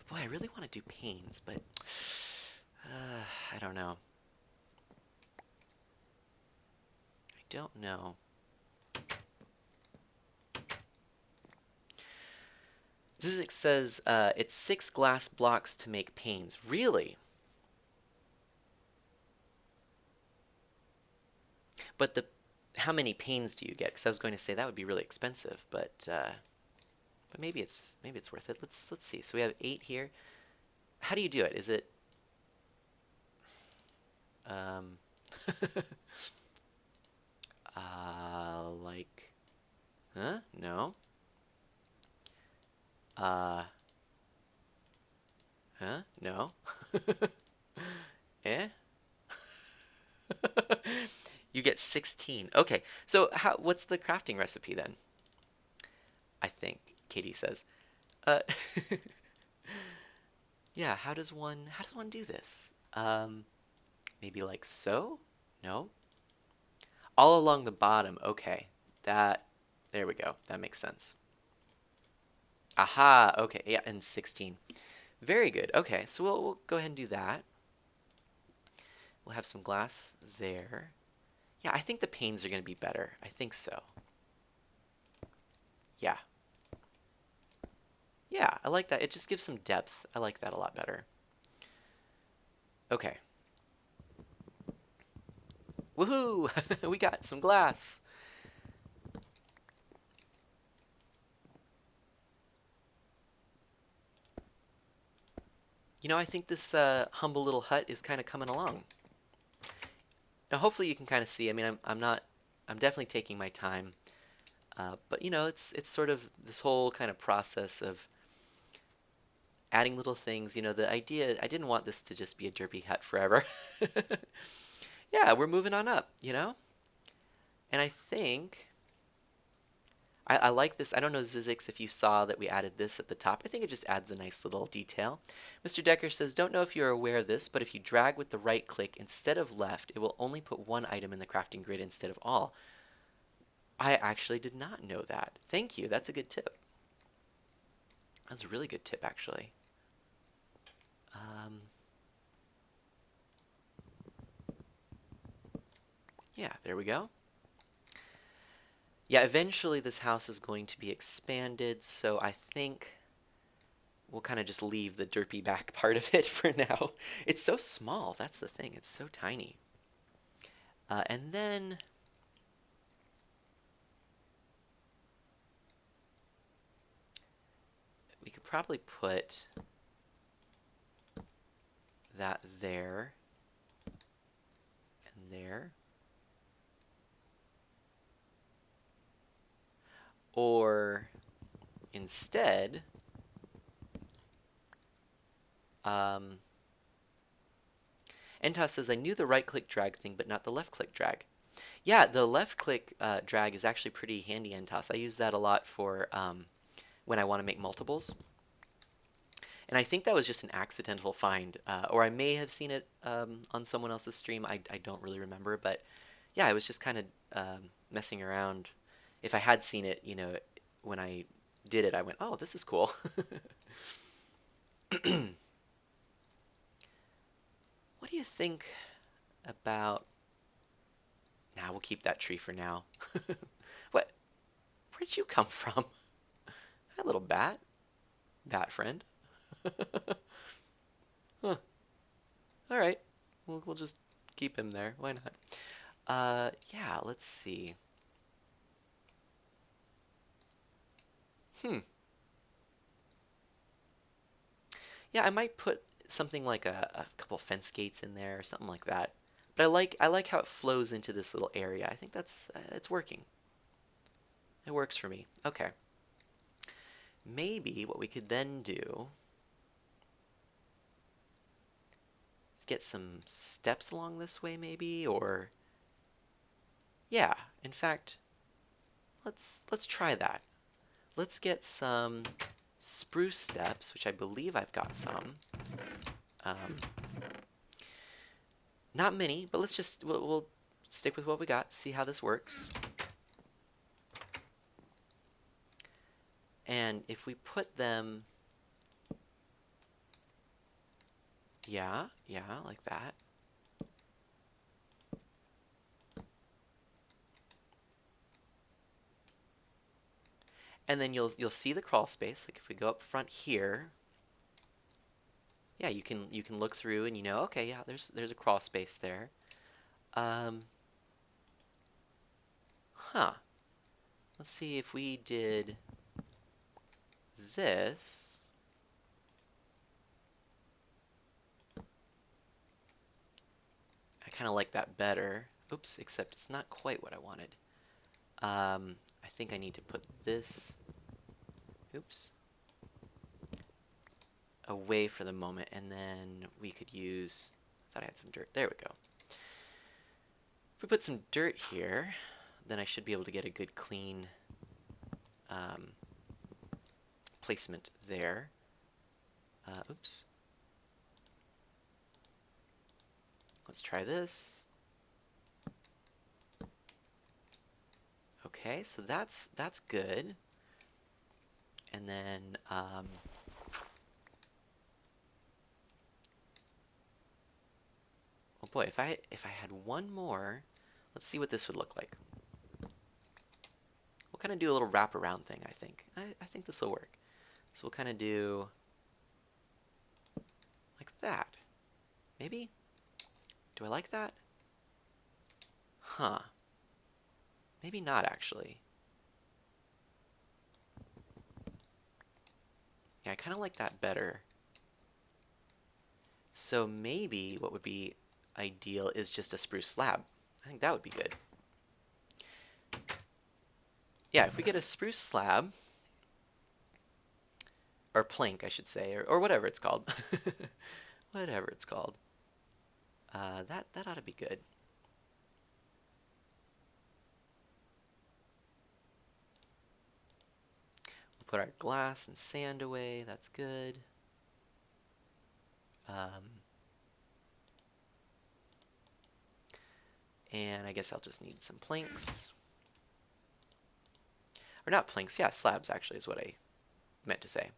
Boy, I really want to do panes, but I don't know. I don't know. Zizix says it's 6 glass blocks to make panes. Really? But how many panes do you get? Because I was going to say that would be really expensive, but maybe it's worth it. Let's see. So we have 8 here. How do you do it? Is it like, huh? No. Huh? No. Eh? You get 16. Okay. So what's the crafting recipe then? I think Katie says. Uh Yeah, how does one do this? Maybe like so? No? All along the bottom. Okay. That there we go. That makes sense. Aha, okay. Yeah, and 16. Very good. Okay, so we'll go ahead and do that. We'll have some glass there. Yeah, I think the panes are going to be better. I think so. Yeah. Yeah, I like that. It just gives some depth. I like that a lot better. Okay. Woohoo! We got some glass. You know, I think this humble little hut is kind of coming along. Now, hopefully you can kind of see. I mean, I'm not, I'm definitely taking my time. But you know, it's sort of this whole kind of process of adding little things. You know, the idea, I didn't want this to just be a derpy hut forever. Yeah, we're moving on up, you know? And I think I like this. I don't know, Zizix, if you saw that we added this at the top. I think it just adds a nice little detail. Mr. Decker says, don't know if you're aware of this, but if you drag with the right click instead of left, it will only put one item in the crafting grid instead of all. I actually did not know that. Thank you. That's a good tip. That's a really good tip, actually. Um, yeah, there we go. Yeah, eventually this house is going to be expanded, so I think we'll kind of just leave the derpy back part of it for now. It's so small, that's the thing. It's so tiny. And then we could probably put that there and there. Or instead, um, Entos says, I knew the right click drag thing, but not the left click drag. Yeah, the left click drag is actually pretty handy, Entos. I use that a lot for when I want to make multiples. And I think that was just an accidental find, or I may have seen it on someone else's stream. I don't really remember, but yeah, I was just kind of messing around. If I had seen it, you know, when I did it, I went, oh, this is cool. What do you think about... Nah, we'll keep that tree for now. What? Where'd you come from? Hi, little bat. Bat friend. Huh. All right. We'll just keep him there. Why not? Yeah, let's see. Hmm. Yeah, I might put something like a couple fence gates in there or something like that. But I like how it flows into this little area. I think that's it's working. It works for me. Okay. Maybe what we could then do is get some steps along this way maybe, or yeah, in fact, let's try that. Let's get some spruce steps, which I believe I've got some. Um, Not many, but we'll stick with what we got, see how this works. And if we put them, yeah, like that. And then you'll see the crawl space. Like if we go up front here, yeah, you can look through and you know, okay, yeah, there's a crawl space there. Um, huh. Let's see if we did this. I kind of like that better. Oops, except it's not quite what I wanted. I think I need to put this, oops, away for the moment, and then we could use, I thought I had some dirt. There we go. If we put some dirt here, then I should be able to get a good clean placement there. Oops. Let's try this. Okay, so that's good. And then oh boy, if I had one more, let's see what this would look like. We'll kind of do a little wraparound thing, I think. I think this will work. So we'll kind of do like that. Maybe? Do I like that? Huh. Maybe not, actually. Yeah, I kind of like that better. So maybe what would be ideal is just a spruce slab. I think that would be good. Yeah, if we get a spruce slab, or plank, I should say, or whatever it's called. Whatever it's called. That ought to be good. We'll put our glass and sand away. That's good. And I guess I'll just need some planks. Or not planks, yeah, slabs actually is what I meant to say.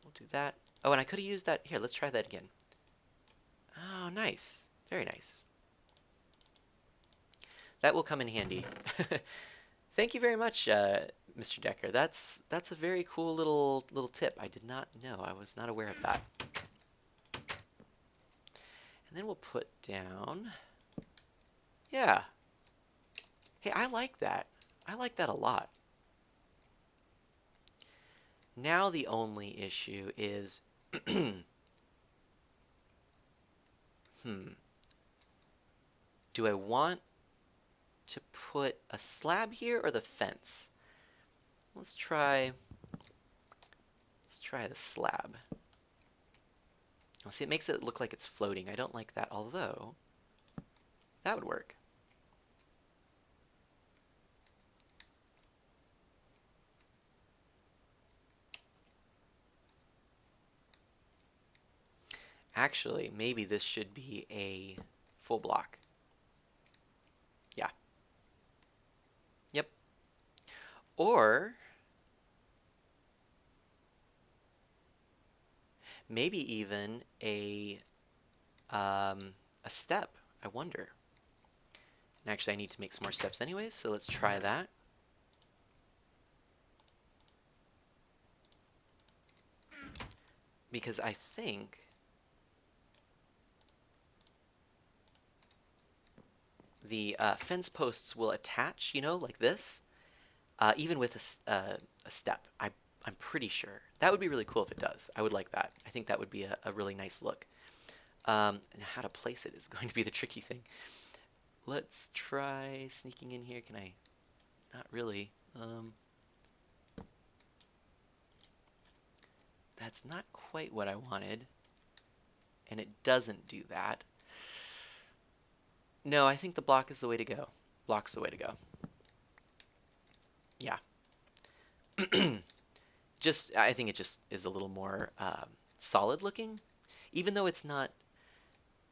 We'll do that. Oh, and I could have used that. Here, let's try that again. Oh, nice. Very nice. That will come in handy. Thank you very much, Mr. Decker. That's a very cool little tip. I did not know. I was not aware of that. And then we'll put down. Yeah. Hey, I like that. I like that a lot. Now the only issue is do I want to put a slab here or the fence? Let's try the slab. Well, see, it makes it look like it's floating. I don't like that, although that would work. Actually, maybe this should be a full block. Yeah. Yep. Or maybe even a step. I wonder. And actually, I need to make some more steps anyways, so let's try that. Because I think the fence posts will attach, like this, even with a step. I'm pretty sure. That would be really cool if it does. I would like that. I think that would be a really nice look. And how to place it is going to be the tricky thing. Let's try sneaking in here. Can I? Not really. That's not quite what I wanted. And it doesn't do that. No, I think the block is the way to go. Block's the way to go. Yeah. I think it just is a little more solid looking. Even though it's not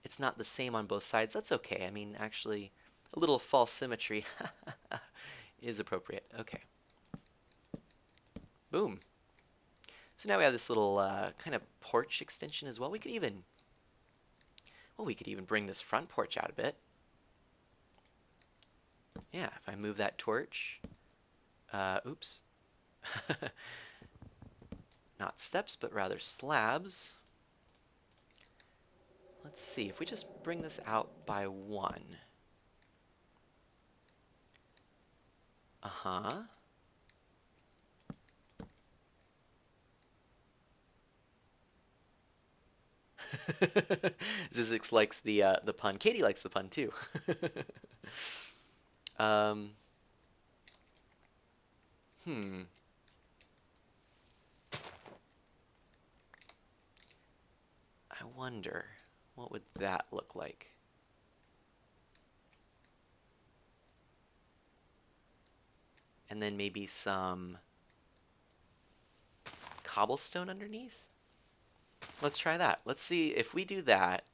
the same on both sides, that's okay. I mean, actually, a little false symmetry is appropriate. Okay. Boom. So now we have this little kind of porch extension as well. We could even bring this front porch out a bit. Yeah, if I move that torch, oops. Not steps, but rather slabs. Let's see, if we just bring this out by one. Uh-huh. Zizix likes the pun. Katie likes the pun too. um, I wonder, what would that look like? And then maybe some cobblestone underneath? Let's try that. Let's see if we do that.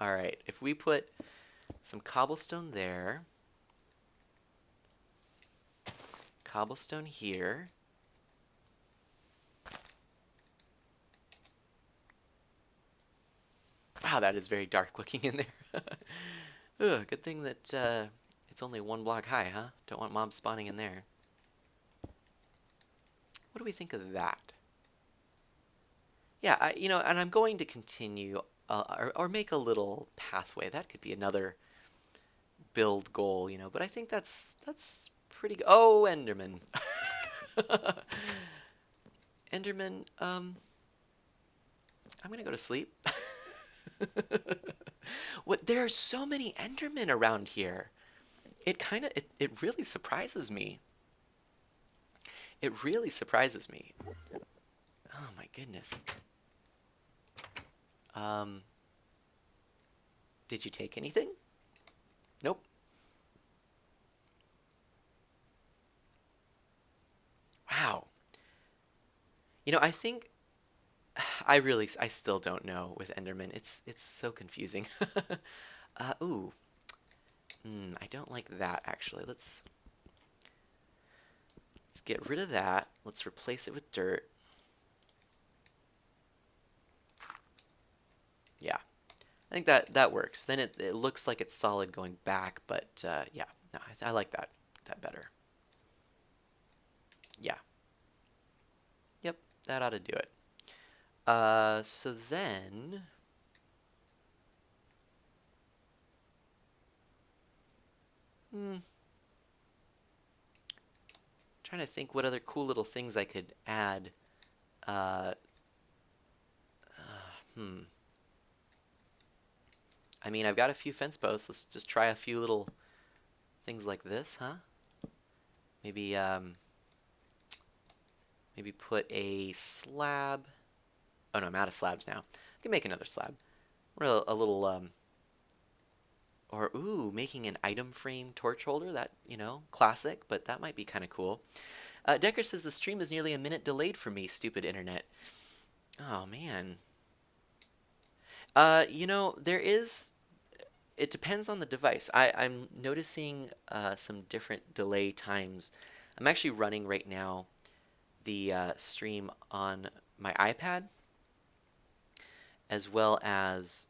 All right, if we put some cobblestone there, cobblestone here. Wow, that is very dark looking in there. Ugh, good thing that it's only one block high, huh? Don't want mobs spawning in there. What do we think of that? Yeah, and I'm going to continue or make a little pathway. That could be another build goal, but I think that's pretty good. Oh, Enderman. Enderman, I'm gonna go to sleep. What? There are so many Endermen around here. It really surprises me. It really surprises me. Oh my goodness. Um, did you take anything? Nope. Wow. I think I still don't know with Enderman. It's so confusing. Ooh. I don't like that actually. Let's get rid of that. Let's replace it with dirt. Yeah. I think that works. Then it looks like it's solid going back, but yeah. No, I like that better. Yeah. Yep, that ought to do it. So then trying to think what other cool little things I could add. Uh, hmm. I mean, I've got a few fence posts. Let's just try a few little things like this, huh? Maybe maybe put a slab. Oh no, I'm out of slabs now. I can make another slab. Or a little or ooh, making an item frame torch holder. That classic, but that might be kind of cool. Decker says the stream is nearly a minute delayed for me. Stupid internet. Oh man. There is. It depends on the device. I'm noticing some different delay times. I'm actually running right now the stream on my iPad as well as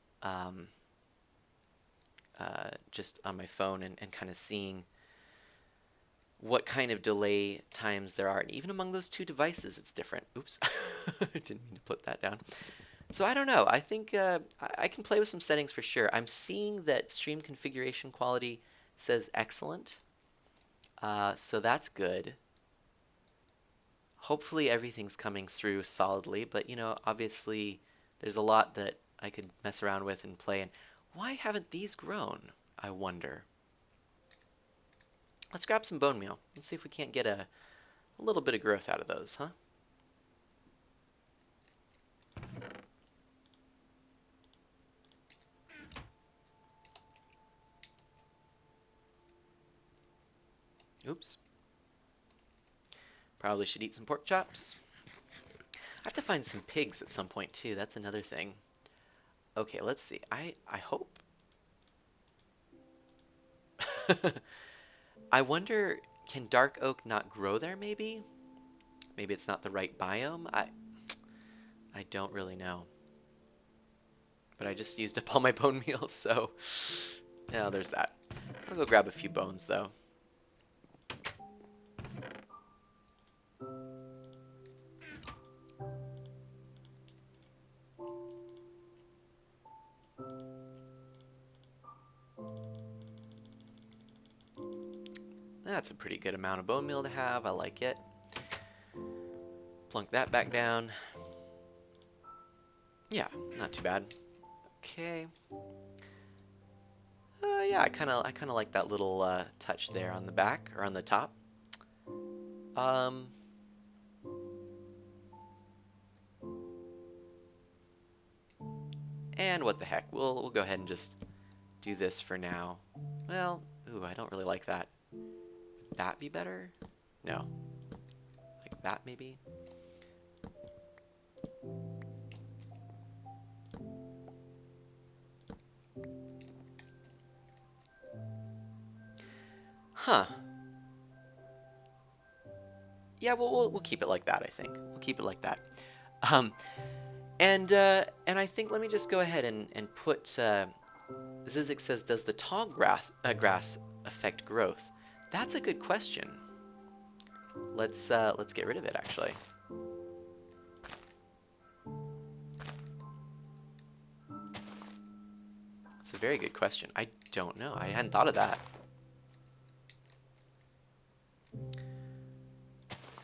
just on my phone and kind of seeing what kind of delay times there are. And even among those two devices, it's different. Oops, I didn't mean to put that down. So I don't know. I think I can play with some settings for sure. I'm seeing that stream configuration quality says excellent. So that's good. Hopefully everything's coming through solidly, but obviously there's a lot that I could mess around with and play. And why haven't these grown? I wonder. Let's grab some bone meal. Let's see if we can't get a little bit of growth out of those, huh? Oops. Probably should eat some pork chops. I have to find some pigs at some point too. That's another thing. Okay, let's see. I hope. I wonder, can dark oak not grow there maybe? Maybe it's not the right biome? I don't really know. But I just used up all my bone meal, so yeah, there's that. I'll go grab a few bones though. That's a pretty good amount of bone meal to have. I like it. Plunk that back down. Yeah, not too bad. Okay. Yeah, I kind of like that little touch there on the back or on the top. Um. And what the heck? We'll go ahead and just do this for now. Well, ooh, I don't really like that. Would that be better? No. Like that maybe? Huh. Yeah, we'll keep it like that, I think. We'll keep it like that. Um, and I think let me just go ahead and put Zizek says, does the tall grass affect growth? That's a good question. Let's get rid of it actually. That's a very good question. I don't know. I hadn't thought of that.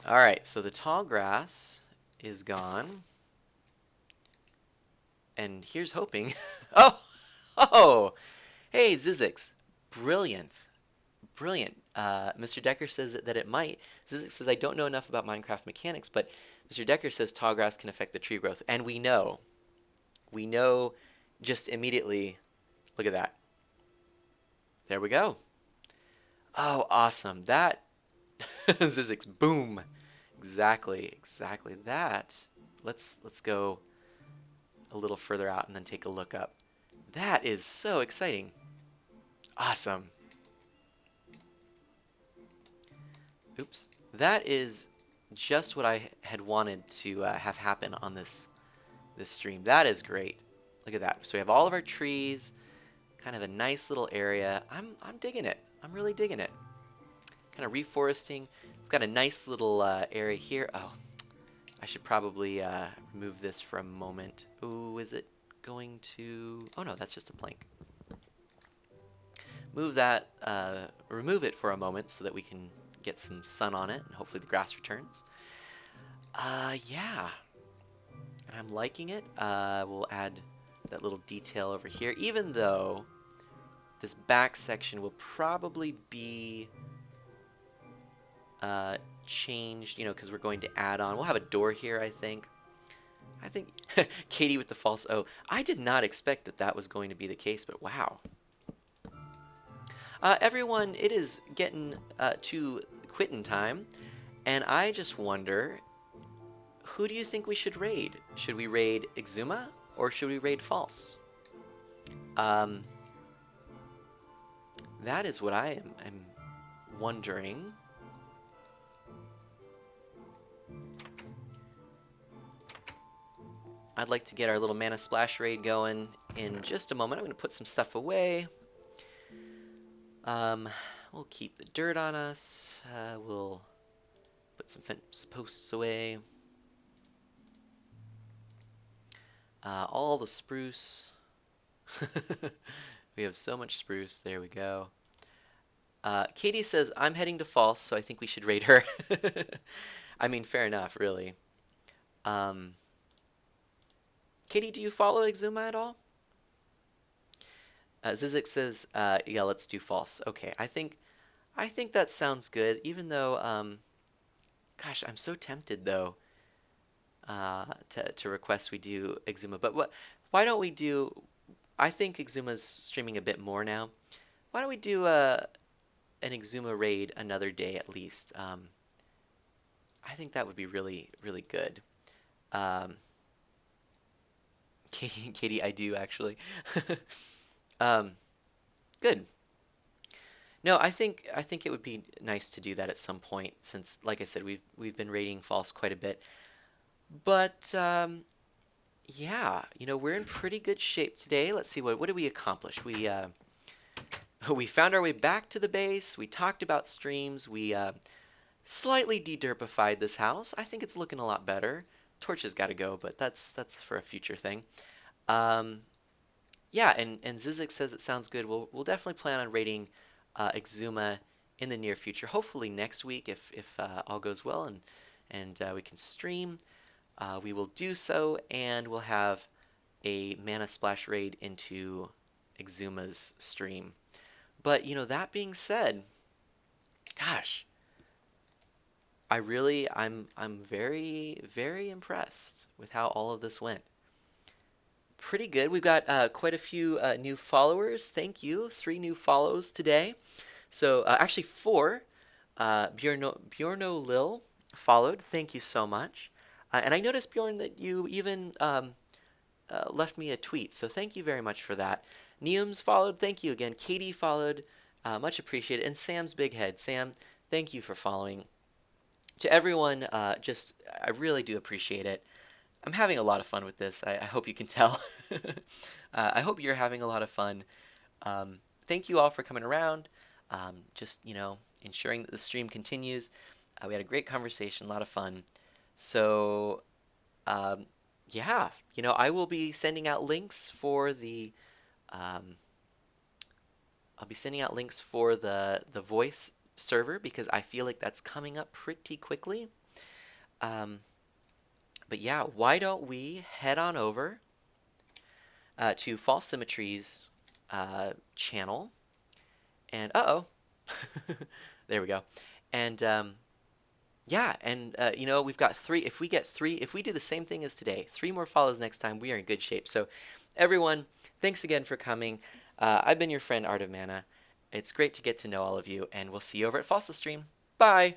All right, so the tall grass is gone. And here's hoping. Oh, oh, hey, Zizix. Brilliant. Brilliant. Mr. Decker says that it might. Zizix says, I don't know enough about Minecraft mechanics, but Mr. Decker says tall grass can affect the tree growth. And we know. We know just immediately. Look at that. There we go. Oh, awesome. That. Zizix, boom. Exactly that. Let's go a little further out and then take a look up. That is so exciting. Awesome. Oops. That is just what I had wanted to have happen on this stream. That is great. Look at that. So we have all of our trees, kind of a nice little area. I'm digging it. I'm really digging it. Kind of reforesting. We've got a nice little area here. Oh, I should probably remove this for a moment. Ooh, is it going to... Oh no, that's just a plank. Move that, remove it for a moment so that we can get some sun on it and hopefully the grass returns. Yeah. And I'm liking it. We'll add that little detail over here, even though this back section will probably be changed, you know, because we're going to add on. We'll have a door here, I think. Katie with the false O. I did not expect that was going to be the case, but wow. Everyone, it is getting to quitting time, and I just wonder, who do you think we should raid? Should we raid Exuma, or should we raid False? That is what I am wondering. I'd like to get our little Mana Splash raid going in just a moment. I'm going to put some stuff away. We'll keep the dirt on us. We'll put some fence posts away. All the spruce. We have so much spruce. There we go. Katie says, I'm heading to False, so I think we should raid her. I mean, fair enough, really. Katie, do you follow Exuma at all? Zizek says, yeah, let's do False. Okay, I think that sounds good, even though, gosh, I'm so tempted, though, to request we do Exuma. But why don't we do, I think Exuma's streaming a bit more now. Why don't we do an Exuma raid another day at least? I think that would be really, really good. Katie, I do actually. Good. No, I think it would be nice to do that at some point, since, like I said, we've been raiding False quite a bit. But yeah, you know, we're in pretty good shape today. Let's see, what did we accomplish? We we found our way back to the base. We talked about streams. We slightly de-derpified this house. I think it's looking a lot better. Torch has got to go, but that's for a future thing. Yeah, and Zizek says it sounds good. We'll definitely plan on raiding Exuma in the near future. Hopefully next week, if all goes well and we can stream, we will do so, and we'll have a Mana Splash raid into Exuma's stream. But you know, that being said, gosh, I'm very, very impressed with how all of this went. Pretty good. We've got quite a few new followers. Thank you. 3 new follows today. So actually 4. Bjorno Lil followed. Thank you so much. And I noticed, Bjorn, that you even left me a tweet. So thank you very much for that. Neums followed. Thank you again. Katie followed. Much appreciated. And Sam's big head. Sam, thank you for following. To everyone, I really do appreciate it. I'm having a lot of fun with this. I hope you can tell. I hope you're having a lot of fun. Thank you all for coming around. Ensuring that the stream continues. We had a great conversation, a lot of fun. So, um, yeah, I will be sending out links for the um, I'll be sending out links for the voice server because I feel like that's coming up pretty quickly. Um, but yeah, why don't we head on over to False Symmetry's channel and there we go. And yeah, and we've got three. If we get three, if we do the same thing as today, three more follows next time, we are in good shape. So, everyone, thanks again for coming. I've been your friend Art of Mana. It's great to get to know all of you, and we'll see you over at Fossil Stream. Bye.